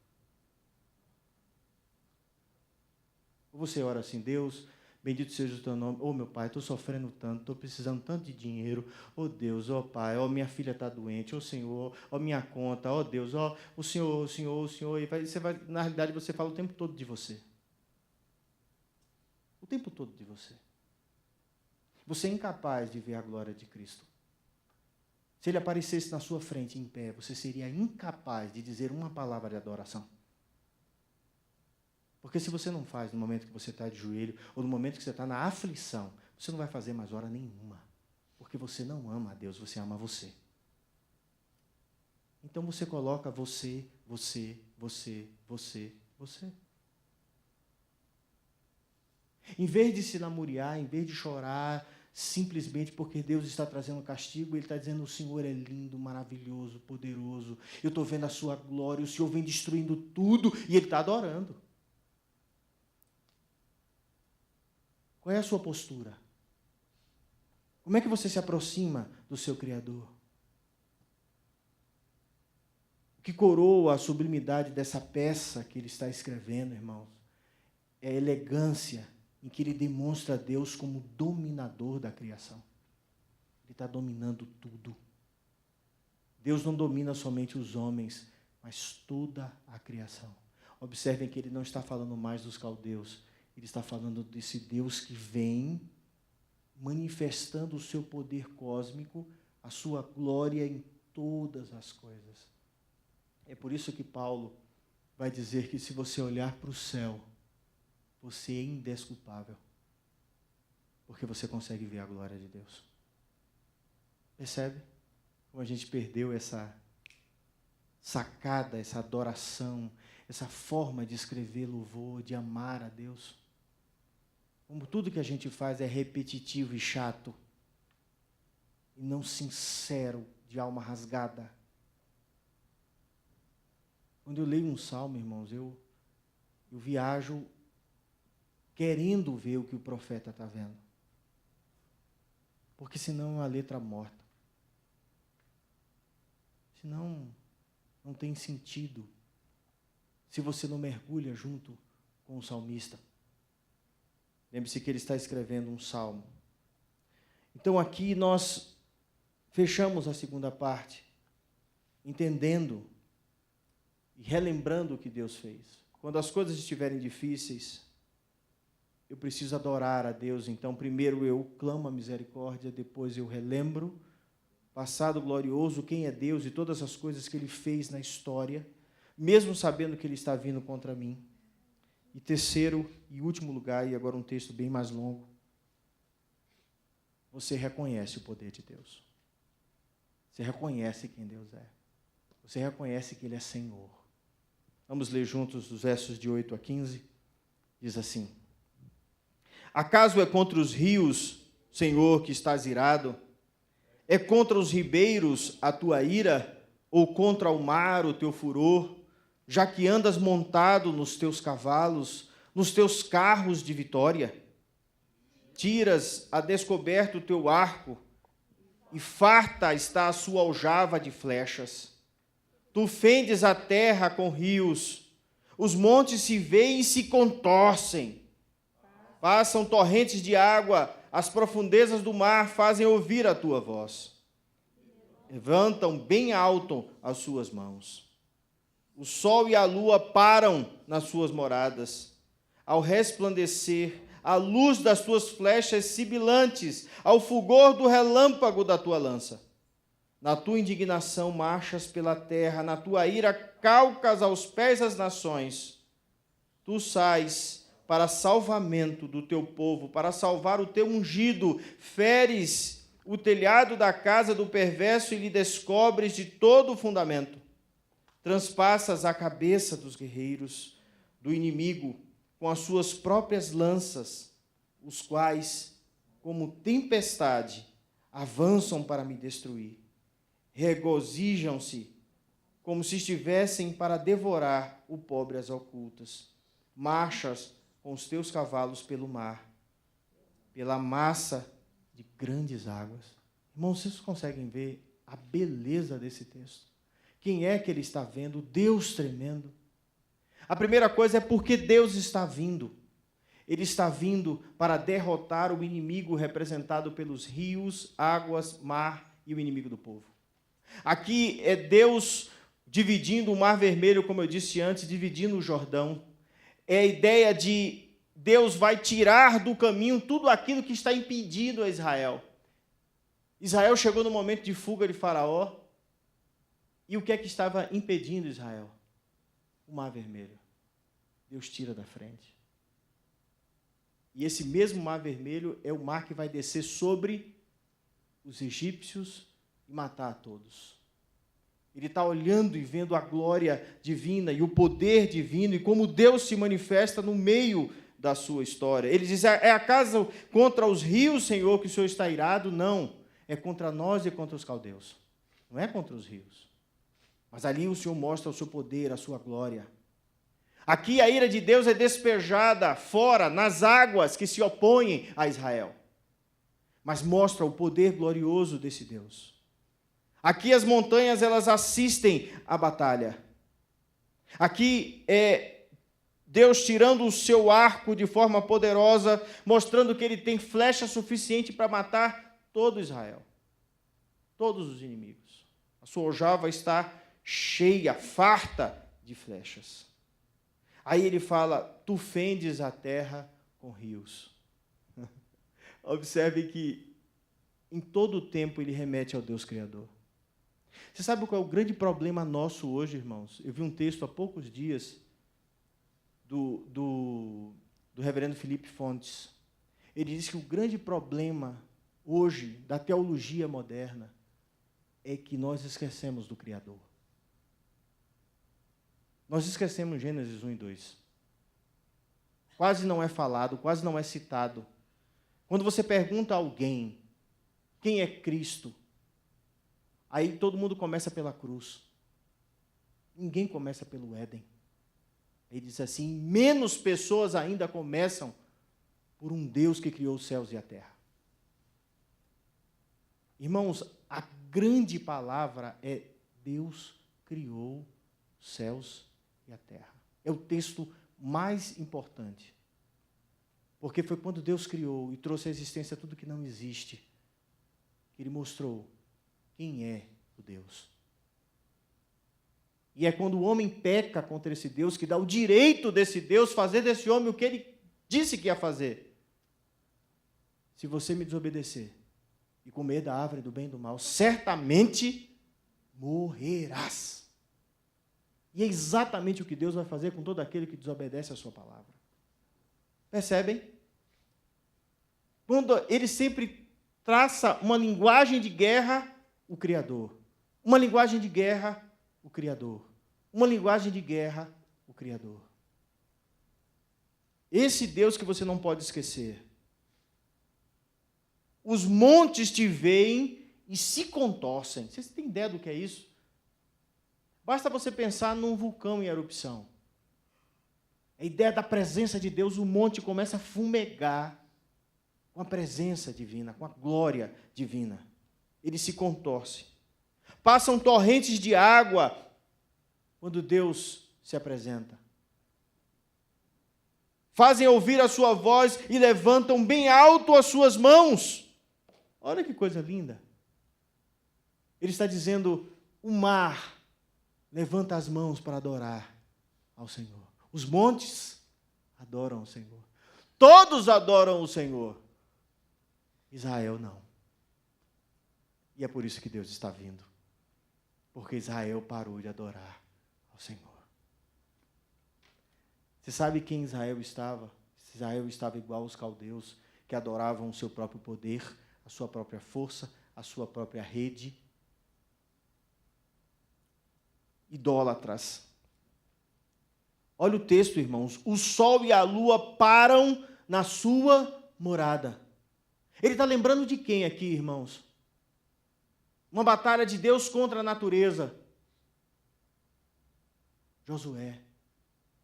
Você ora assim: Deus, bendito seja o teu nome. Oh, meu pai, estou sofrendo tanto, estou precisando tanto de dinheiro. Oh, Deus, oh, pai, oh, minha filha está doente. Oh, Senhor, oh, minha conta. Oh, Deus, oh, o Senhor. E você vai, na realidade, você fala o tempo todo de você. O tempo todo de você. Você é incapaz de ver a glória de Cristo. Se ele aparecesse na sua frente em pé, você seria incapaz de dizer uma palavra de adoração. Porque se você não faz no momento que você está de joelho, ou no momento que você está na aflição, você não vai fazer mais hora nenhuma. Porque você não ama a Deus, você ama você. Então você coloca você. Em vez de se lamuriar, em vez de chorar, simplesmente porque Deus está trazendo castigo, Ele está dizendo: o Senhor é lindo, maravilhoso, poderoso, eu estou vendo a sua glória, o Senhor vem destruindo tudo, e Ele está adorando. Qual é a sua postura? Como é que você se aproxima do seu Criador? O que coroa a sublimidade dessa peça que ele está escrevendo, irmãos, é a elegância em que ele demonstra a Deus como dominador da criação. Ele está dominando tudo. Deus não domina somente os homens, mas toda a criação. Observem que ele não está falando mais dos caldeus. Ele está falando desse Deus que vem manifestando o seu poder cósmico, a sua glória em todas as coisas. É por isso que Paulo vai dizer que se você olhar para o céu, você é indesculpável, porque você consegue ver a glória de Deus. Percebe como a gente perdeu essa sacada, essa adoração, essa forma de escrever louvor, de amar a Deus? Como tudo que a gente faz é repetitivo e chato, e não sincero, de alma rasgada. Quando eu leio um salmo, irmãos, eu viajo querendo ver o que o profeta está vendo. Porque senão é uma letra morta. Senão não tem sentido se você não mergulha junto com o salmista. Lembre-se que ele está escrevendo um salmo. Então aqui nós fechamos a segunda parte, entendendo e relembrando o que Deus fez. Quando as coisas estiverem difíceis, eu preciso adorar a Deus. Então primeiro eu clamo a misericórdia, depois eu relembro passado glorioso, quem é Deus e todas as coisas que Ele fez na história, mesmo sabendo que Ele está vindo contra mim. E terceiro e último lugar, e agora um texto bem mais longo, você reconhece o poder de Deus. Você reconhece quem Deus é. Você reconhece que Ele é Senhor. Vamos ler juntos os versos de 8 a 15. Diz assim: Acaso é contra os rios, Senhor, que estás irado, É contra os ribeiros a tua ira, ou contra o mar o teu furor, já que andas montado nos teus cavalos, nos teus carros de vitória? Tiras a descoberto o teu arco, e farta está a sua aljava de flechas. Tu fendes a terra com rios, os montes se veem e se contorcem. Passam torrentes de água, as profundezas do mar fazem ouvir a tua voz. Levantam bem alto as suas mãos. O sol e a lua param nas suas moradas. Ao resplandecer, a luz das tuas flechas sibilantes, ao fulgor do relâmpago da tua lança. Na tua indignação marchas pela terra, na tua ira calcas aos pés as nações. Tu sais para salvamento do teu povo, para salvar o teu ungido, feres o telhado da casa do perverso e lhe descobres de todo o fundamento. Transpassas a cabeça dos guerreiros, do inimigo, com as suas próprias lanças, os quais, como tempestade, avançam para me destruir. Regozijam-se, como se estivessem para devorar o pobre às ocultas. Marchas com os teus cavalos pelo mar, pela massa de grandes águas. Irmãos, vocês conseguem ver a beleza desse texto? Quem é que ele está vendo? Deus tremendo. A primeira coisa é porque Deus está vindo. Ele está vindo para derrotar o inimigo representado pelos rios, águas, mar e o inimigo do povo. Aqui é Deus dividindo o Mar Vermelho, como eu disse antes, dividindo o Jordão. É a ideia de Deus vai tirar do caminho tudo aquilo que está impedindo a Israel. Israel chegou no momento de fuga de Faraó. E o que é que estava impedindo Israel? O Mar Vermelho. Deus tira da frente. E esse mesmo Mar Vermelho é o mar que vai descer sobre os egípcios e matar a todos. Ele está olhando e vendo a glória divina e o poder divino e como Deus se manifesta no meio da sua história. Ele diz, é acaso contra os rios, Senhor, que o Senhor está irado? Não, é contra nós e contra os caldeus. Não é contra os rios. Mas ali o Senhor mostra o seu poder, a sua glória. Aqui a ira de Deus é despejada fora, nas águas que se opõem a Israel. Mas mostra o poder glorioso desse Deus. Aqui as montanhas, elas assistem à batalha. Aqui é Deus tirando o seu arco de forma poderosa, mostrando que ele tem flecha suficiente para matar todo Israel. Todos os inimigos. A sua aljava está cheia, farta de flechas. Aí ele fala, tu fendes a terra com rios. Observe que em todo o tempo ele remete ao Deus Criador. Você sabe qual é o grande problema nosso hoje, irmãos? Eu vi um texto há poucos dias do reverendo Felipe Fontes. Ele disse que o grande problema hoje da teologia moderna é que nós esquecemos do Criador. Nós esquecemos Gênesis 1 e 2. Quase não é falado, quase não é citado. Quando você pergunta a alguém quem é Cristo, aí todo mundo começa pela cruz. Ninguém começa pelo Éden. Ele diz assim, menos pessoas ainda começam por um Deus que criou os céus e a terra. Irmãos, a grande palavra é Deus criou os céus e a terra. É o texto mais importante. Porque foi quando Deus criou e trouxe à existência tudo que não existe, que Ele mostrou quem é o Deus. E é quando o homem peca contra esse Deus, que dá o direito desse Deus fazer desse homem o que Ele disse que ia fazer. Se você me desobedecer e comer da árvore do bem e do mal, certamente morrerás. E é exatamente o que Deus vai fazer com todo aquele que desobedece a sua palavra. Percebem? Quando ele sempre traça uma linguagem de guerra, o Criador. Uma linguagem de guerra, o Criador. Uma linguagem de guerra, o Criador. Esse Deus que você não pode esquecer. Os montes te veem e se contorcem. Vocês têm ideia do que é isso? Basta você pensar num vulcão em erupção. A ideia da presença de Deus, o monte começa a fumegar com a presença divina, com a glória divina. Ele se contorce. Passam torrentes de água quando Deus se apresenta. Fazem ouvir a sua voz e levantam bem alto as suas mãos. Olha que coisa linda. Ele está dizendo, o mar levanta as mãos para adorar ao Senhor. Os montes adoram o Senhor. Todos adoram o Senhor. Israel não. E é por isso que Deus está vindo. Porque Israel parou de adorar ao Senhor. Você sabe quem Israel estava? Israel estava igual aos caldeus, que adoravam o seu próprio poder, a sua própria força, a sua própria rede. Idólatras. Olha o texto, irmãos. O sol e a lua param na sua morada. Ele está lembrando de quem aqui, irmãos? Uma batalha de Deus contra a natureza. Josué,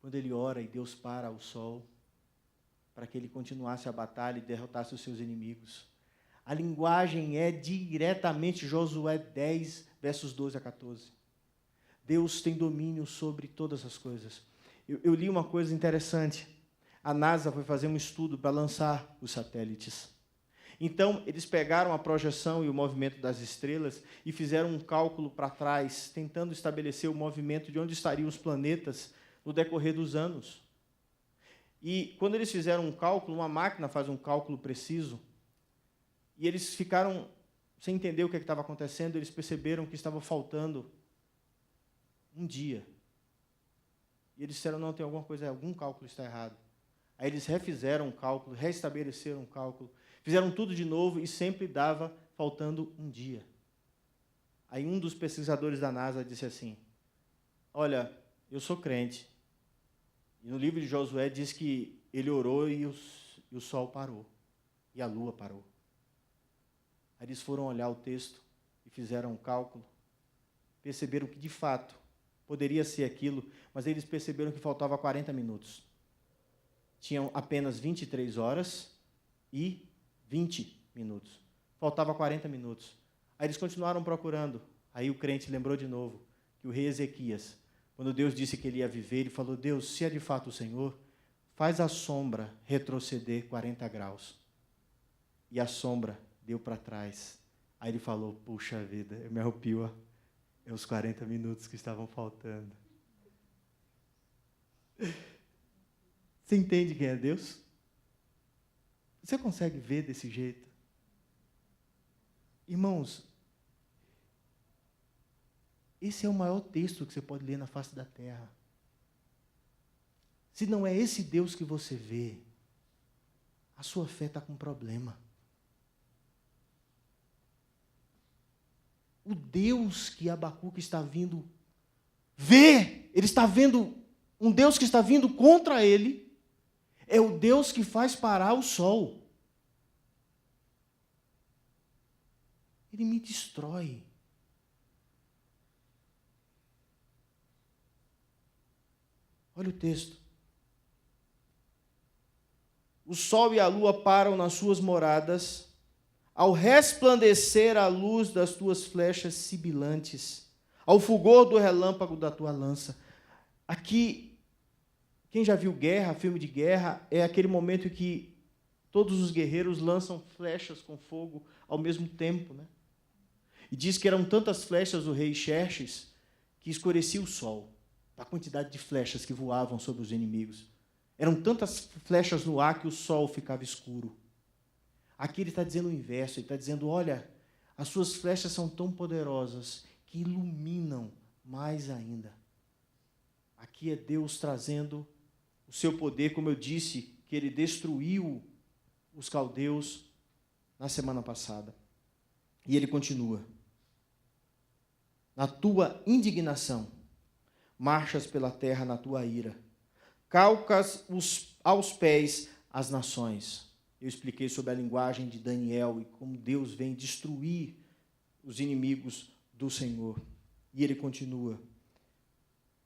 quando ele ora e Deus para o sol, para que ele continuasse a batalha e derrotasse os seus inimigos. A linguagem é diretamente Josué 10, versos 12 a 14. Deus tem domínio sobre todas as coisas. Eu li uma coisa interessante. A NASA foi fazer um estudo para lançar os satélites. Então, eles pegaram a projeção e o movimento das estrelas e fizeram um cálculo para trás, tentando estabelecer o movimento de onde estariam os planetas no decorrer dos anos. E, quando eles fizeram um cálculo, uma máquina faz um cálculo preciso, e eles ficaram sem entender o que estava acontecendo, eles perceberam que estava faltando um dia. E eles disseram, não, tem alguma coisa, algum cálculo está errado. Aí eles refizeram o cálculo, restabeleceram o cálculo, fizeram tudo de novo e sempre dava faltando um dia. Aí um dos pesquisadores da NASA disse assim, olha, eu sou crente. E no livro de Josué diz que ele orou e o sol parou. E a lua parou. Aí eles foram olhar o texto e fizeram um cálculo. Perceberam que, de fato, poderia ser aquilo, mas eles perceberam que faltava 40 minutos. Tinham apenas 23 horas e 20 minutos. Faltava 40 minutos. Aí eles continuaram procurando. Aí o crente lembrou de novo que o rei Ezequias, quando Deus disse que ele ia viver, ele falou, Deus, se é de fato o Senhor, faz a sombra retroceder 40 graus. E a sombra deu para trás. Aí ele falou, puxa vida, eu me arrepio, é os 40 minutos que estavam faltando. Você entende quem é Deus? Você consegue ver desse jeito? Irmãos, esse é o maior texto que você pode ler na face da terra. Se não é esse Deus que você vê, a sua fé está com problema. O Deus que Abacuque está vindo ver, ele está vendo um Deus que está vindo contra ele, é o Deus que faz parar o sol. Ele me destrói. Olha o texto. O sol e a lua param nas suas moradas, ao resplandecer a luz das tuas flechas sibilantes, ao fulgor do relâmpago da tua lança. Aqui, quem já viu guerra, filme de guerra, é aquele momento em que todos os guerreiros lançam flechas com fogo ao mesmo tempo, né? E diz que eram tantas flechas do rei Xerxes que escurecia o sol, a quantidade de flechas que voavam sobre os inimigos. Eram tantas flechas no ar que o sol ficava escuro. Aqui ele está dizendo o inverso, ele está dizendo, olha, as suas flechas são tão poderosas que iluminam mais ainda. Aqui é Deus trazendo o seu poder, como eu disse, que ele destruiu os caldeus na semana passada. E ele continua. Na tua indignação, marchas pela terra na tua ira, calcas aos pés as nações. Eu expliquei sobre a linguagem de Daniel e como Deus vem destruir os inimigos do Senhor. E ele continua: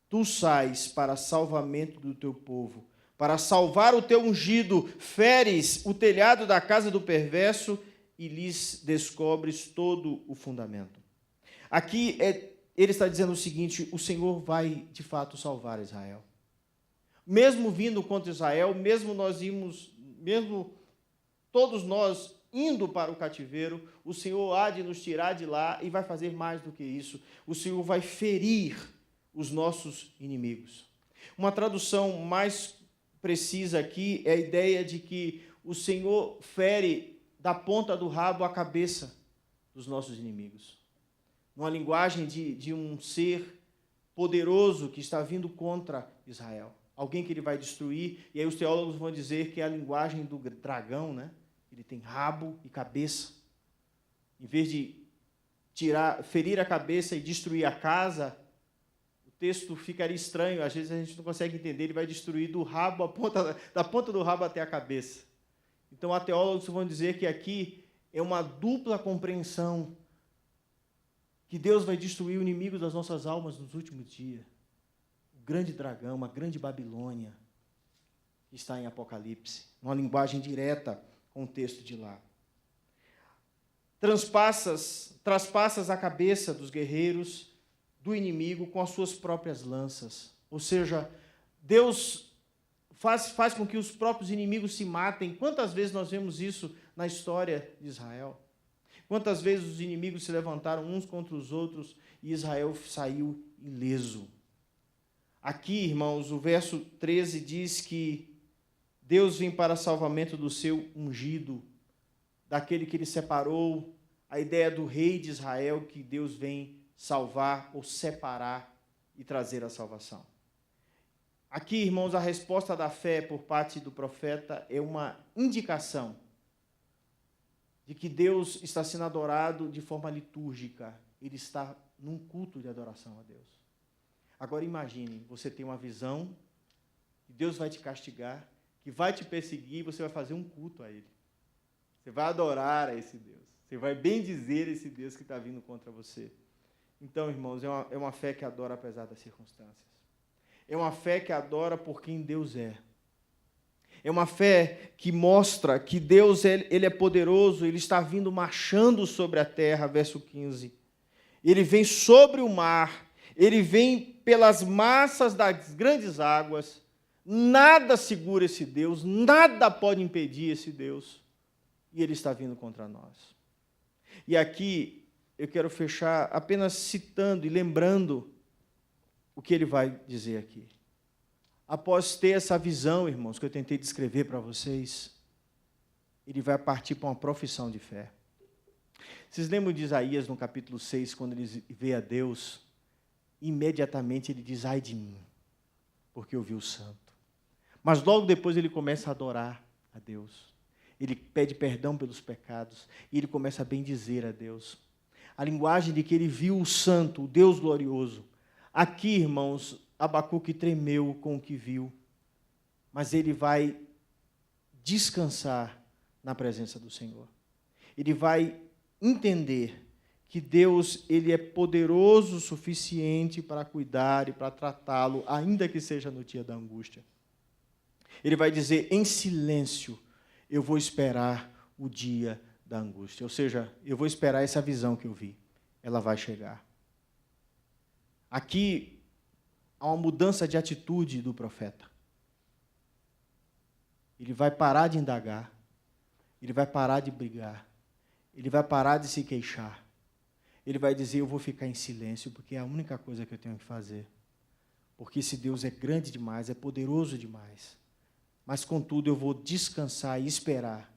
tu sais para salvamento do teu povo, para salvar o teu ungido, feres o telhado da casa do perverso e lhes descobres todo o fundamento. Aqui ele está dizendo o seguinte: o Senhor vai de fato salvar Israel. Mesmo vindo contra Israel, mesmo todos nós indo para o cativeiro, o Senhor há de nos tirar de lá e vai fazer mais do que isso. O Senhor vai ferir os nossos inimigos. Uma tradução mais precisa aqui é a ideia de que o Senhor fere da ponta do rabo a cabeça dos nossos inimigos. Numa linguagem de um ser poderoso que está vindo contra Israel. Alguém que ele vai destruir, e aí os teólogos vão dizer que é a linguagem do dragão, né? Ele tem rabo e cabeça. Em vez de ferir a cabeça e destruir a casa, o texto ficaria estranho, às vezes a gente não consegue entender, ele vai destruir do rabo, da ponta do rabo até a cabeça. Então, há teólogos que vão dizer que aqui é uma dupla compreensão, que Deus vai destruir o inimigo das nossas almas nos últimos dias. O grande dragão, a grande Babilônia, que está em Apocalipse, uma linguagem direta com o texto de lá. Traspassas a cabeça dos guerreiros do inimigo com as suas próprias lanças. Ou seja, Deus faz com que os próprios inimigos se matem. Quantas vezes nós vemos isso na história de Israel? Quantas vezes os inimigos se levantaram uns contra os outros e Israel saiu ileso? Aqui, irmãos, o verso 13 diz que Deus vem para salvamento do seu ungido, daquele que ele separou, a ideia do rei de Israel, que Deus vem salvar ou separar e trazer a salvação. Aqui, irmãos, a resposta da fé por parte do profeta é uma indicação de que Deus está sendo adorado de forma litúrgica. Ele está num culto de adoração a Deus. Agora imagine, você tem uma visão, que Deus vai te castigar, que vai te perseguir, e você vai fazer um culto a Ele. Você vai adorar a esse Deus. Você vai bendizer esse Deus que está vindo contra você. Então, irmãos, é uma fé que adora apesar das circunstâncias. É uma fé que adora por quem Deus é. É uma fé que mostra que Deus ele é poderoso, Ele está vindo marchando sobre a terra, verso 15. Ele vem sobre o mar, Ele vem pelas massas das grandes águas. Nada segura esse Deus, nada pode impedir esse Deus. E Ele está vindo contra nós. E aqui eu quero fechar apenas citando e lembrando o que ele vai dizer aqui. Após ter essa visão, irmãos, que eu tentei descrever para vocês, ele vai partir para uma profissão de fé. Vocês lembram de Isaías no capítulo 6, quando ele vê a Deus, imediatamente ele diz: ai de mim, porque eu vi o santo. Mas logo depois ele começa a adorar a Deus. Ele pede perdão pelos pecados e ele começa a bendizer a Deus. A linguagem de que ele viu o santo, o Deus glorioso. Aqui, irmãos, Abacuque tremeu com o que viu, mas ele vai descansar na presença do Senhor. Ele vai entender que Deus ele é poderoso o suficiente para cuidar e para tratá-lo, ainda que seja no dia da angústia. Ele vai dizer: em silêncio eu vou esperar o dia da angústia. Ou seja, eu vou esperar essa visão que eu vi. Ela vai chegar. Aqui há uma mudança de atitude do profeta. Ele vai parar de indagar. Ele vai parar de brigar. Ele vai parar de se queixar. Ele vai dizer: eu vou ficar em silêncio, porque é a única coisa que eu tenho que fazer. Porque esse Deus é grande demais, é poderoso demais. Mas, contudo, eu vou descansar e esperar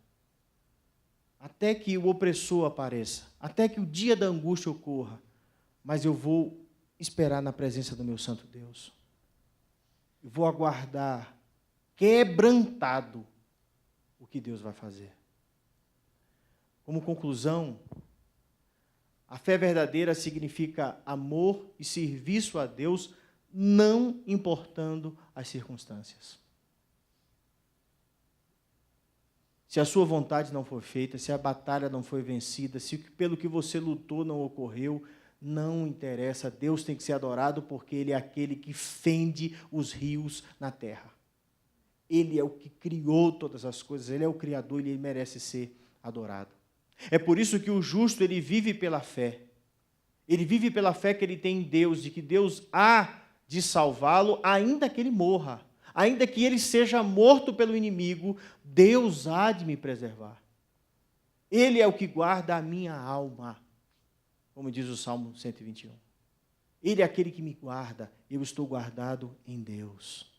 até que o opressor apareça, até que o dia da angústia ocorra, mas eu vou esperar na presença do meu santo Deus. Eu vou aguardar, quebrantado, o que Deus vai fazer. Como conclusão, a fé verdadeira significa amor e serviço a Deus, não importando as circunstâncias. se a sua vontade não for feita, se a batalha não foi vencida, se pelo que você lutou não ocorreu, não interessa. Deus tem que ser adorado porque Ele é aquele que fende os rios na terra. Ele é o que criou todas as coisas, Ele é o Criador e Ele merece ser adorado. É por isso que o justo, ele vive pela fé. Ele vive pela fé que ele tem em Deus, de que Deus há de salvá-lo, ainda que ele morra. Ainda que ele seja morto pelo inimigo, Deus há de me preservar. Ele é o que guarda a minha alma, como diz o Salmo 121. Ele é aquele que me guarda, eu estou guardado em Deus.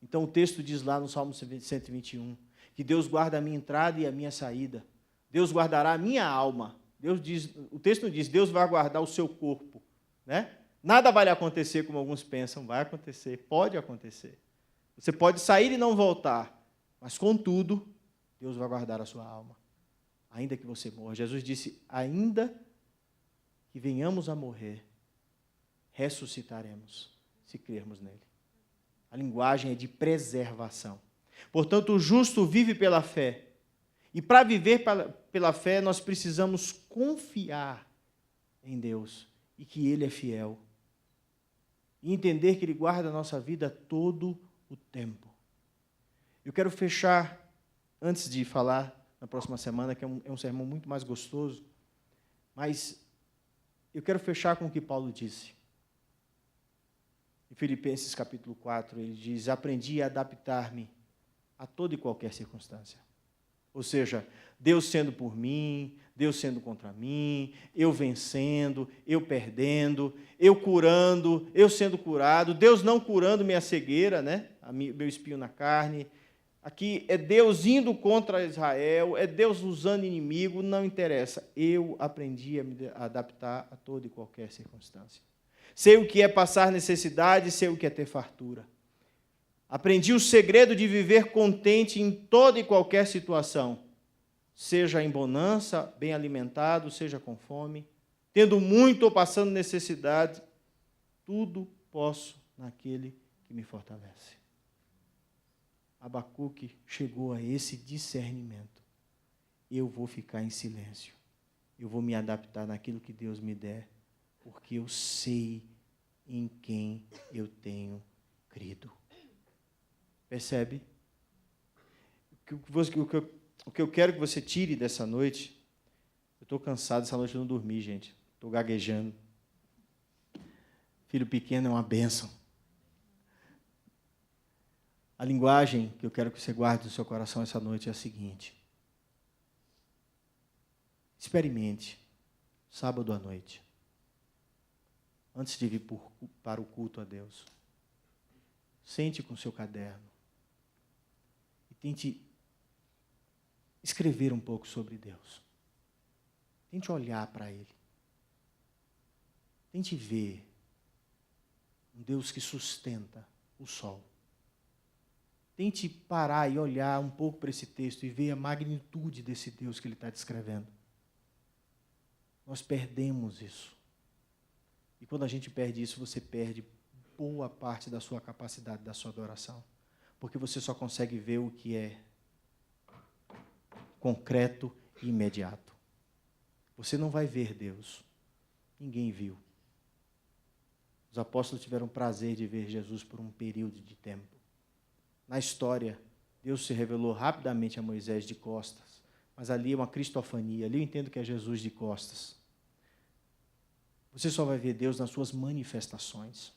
Então o texto diz lá no Salmo 121, que Deus guarda a minha entrada e a minha saída. Deus guardará a minha alma. O texto não diz, Deus vai guardar o seu corpo, né? Nada vai acontecer como alguns pensam, vai acontecer, pode acontecer. Você pode sair e não voltar, mas contudo, Deus vai guardar a sua alma, ainda que você morra. Jesus disse, ainda que venhamos a morrer, ressuscitaremos, se crermos nele. A linguagem é de preservação. Portanto, o justo vive pela fé. E para viver pela fé, nós precisamos confiar em Deus e que Ele é fiel. E entender que Ele guarda a nossa vida todo o tempo. Eu quero fechar, antes de falar na próxima semana, que é um sermão muito mais gostoso, mas eu quero fechar com o que Paulo disse. Em Filipenses capítulo 4, ele diz, aprendi a adaptar-me a toda e qualquer circunstância. Ou seja, Deus sendo por mim, Deus sendo contra mim, eu vencendo, eu perdendo, eu curando, eu sendo curado, Deus não curando minha cegueira, né? Meu espinho na carne. Aqui é Deus indo contra Israel, é Deus usando inimigo, não interessa. Eu aprendi a me adaptar a toda e qualquer circunstância. Sei o que é passar necessidade, sei o que é ter fartura. Aprendi o segredo de viver contente em toda e qualquer situação, seja em bonança, bem alimentado, seja com fome, tendo muito ou passando necessidade, tudo posso naquele que me fortalece. Abacuque chegou a esse discernimento. Eu vou ficar em silêncio, eu vou me adaptar naquilo que Deus me der, porque eu sei em quem eu tenho crido. Percebe? O que eu quero que você tire dessa noite, eu estou cansado, essa noite eu não dormi, gente. Estou gaguejando. Filho pequeno é uma bênção. A linguagem que eu quero que você guarde no seu coração essa noite é a seguinte. Experimente, sábado à noite, antes de vir para o culto a Deus. Sente com o seu caderno. Tente escrever um pouco sobre Deus. Tente olhar para Ele. Tente ver um Deus que sustenta o sol. Tente parar e olhar um pouco para esse texto e ver a magnitude desse Deus que Ele está descrevendo. Nós perdemos isso. E quando a gente perde isso, você perde boa parte da sua capacidade, da sua adoração. Porque você só consegue ver o que é concreto e imediato. Você não vai ver Deus. Ninguém viu. Os apóstolos tiveram prazer de ver Jesus por um período de tempo. Na história, Deus se revelou rapidamente a Moisés de costas, mas ali é uma cristofania, ali eu entendo que é Jesus de costas. Você só vai ver Deus nas suas manifestações.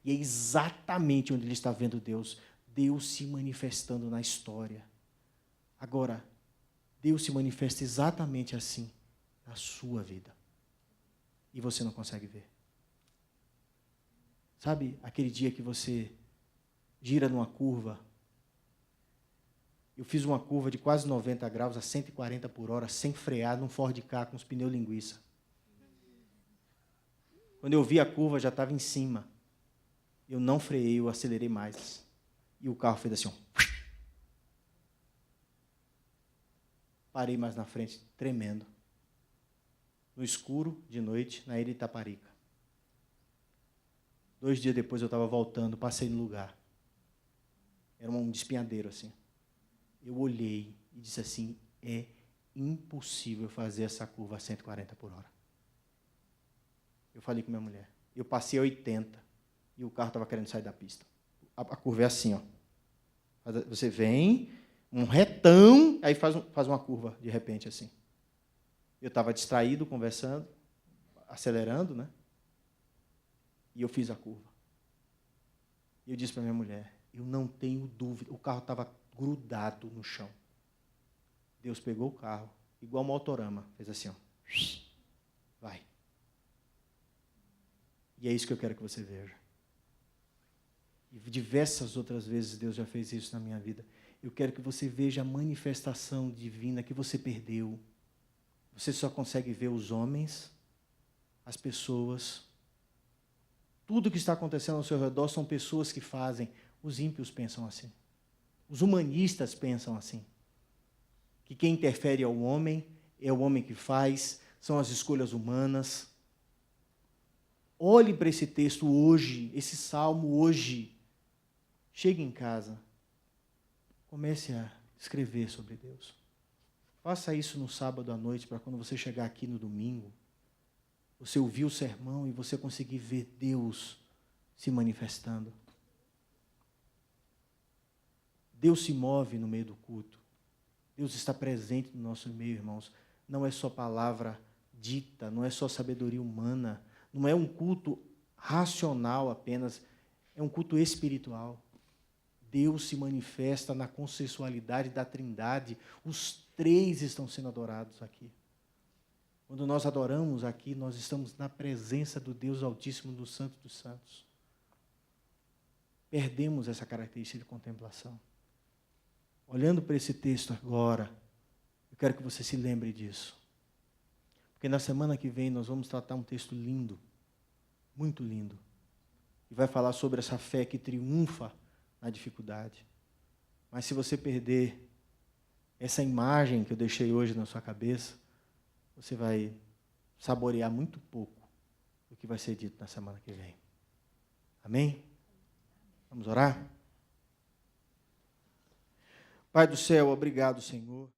E é exatamente onde ele está vendo Deus. Deus se manifestando na história. Agora, Deus se manifesta exatamente assim na sua vida. E você não consegue ver. Sabe aquele dia que você gira numa curva? Eu fiz uma curva de quase 90 graus a 140 por hora, sem frear, num Ford Ka com os pneus linguiça. Quando eu vi a curva, já estava em cima. Eu não freiei, eu acelerei mais. E o carro fez assim, ó. Parei mais na frente, tremendo. No escuro, de noite, na ilha de Itaparica. 2 dias depois eu estava voltando, passei no lugar. Era um despenhadeiro assim. Eu olhei e disse assim, é impossível fazer essa curva a 140 por hora. Eu falei com minha mulher, eu passei a 80 e o carro estava querendo sair da pista. A curva é assim, ó. Você vem, um retão, aí faz uma curva de repente assim. Eu estava distraído, conversando, acelerando, né? E eu fiz a curva. E eu disse para minha mulher, eu não tenho dúvida, o carro estava grudado no chão. Deus pegou o carro, igual motorama, fez assim, ó. Vai. E é isso que eu quero que você veja. E diversas outras vezes Deus já fez isso na minha vida. Eu quero que você veja a manifestação divina que você perdeu. Você só consegue ver os homens, as pessoas. Tudo que está acontecendo ao seu redor são pessoas que fazem. Os ímpios pensam assim. Os humanistas pensam assim. Que quem interfere é o homem que faz, são as escolhas humanas. Olhe para esse texto hoje, esse salmo hoje. Chegue em casa, comece a escrever sobre Deus. Faça isso no sábado à noite, para quando você chegar aqui no domingo, você ouvir o sermão e você conseguir ver Deus se manifestando. Deus se move no meio do culto. Deus está presente no nosso meio, irmãos. Não é só palavra dita, não é só sabedoria humana, não é um culto racional apenas, é um culto espiritual. Deus se manifesta na consensualidade da Trindade. Os três estão sendo adorados aqui. Quando nós adoramos aqui, nós estamos na presença do Deus Altíssimo, do Santo dos Santos. Perdemos essa característica de contemplação. Olhando para esse texto agora, eu quero que você se lembre disso. Porque na semana que vem nós vamos tratar um texto lindo, muito lindo. E vai falar sobre essa fé que triunfa na dificuldade. Mas se você perder essa imagem que eu deixei hoje na sua cabeça, você vai saborear muito pouco do que vai ser dito na semana que vem. Amém? Vamos orar? Pai do céu, obrigado, Senhor.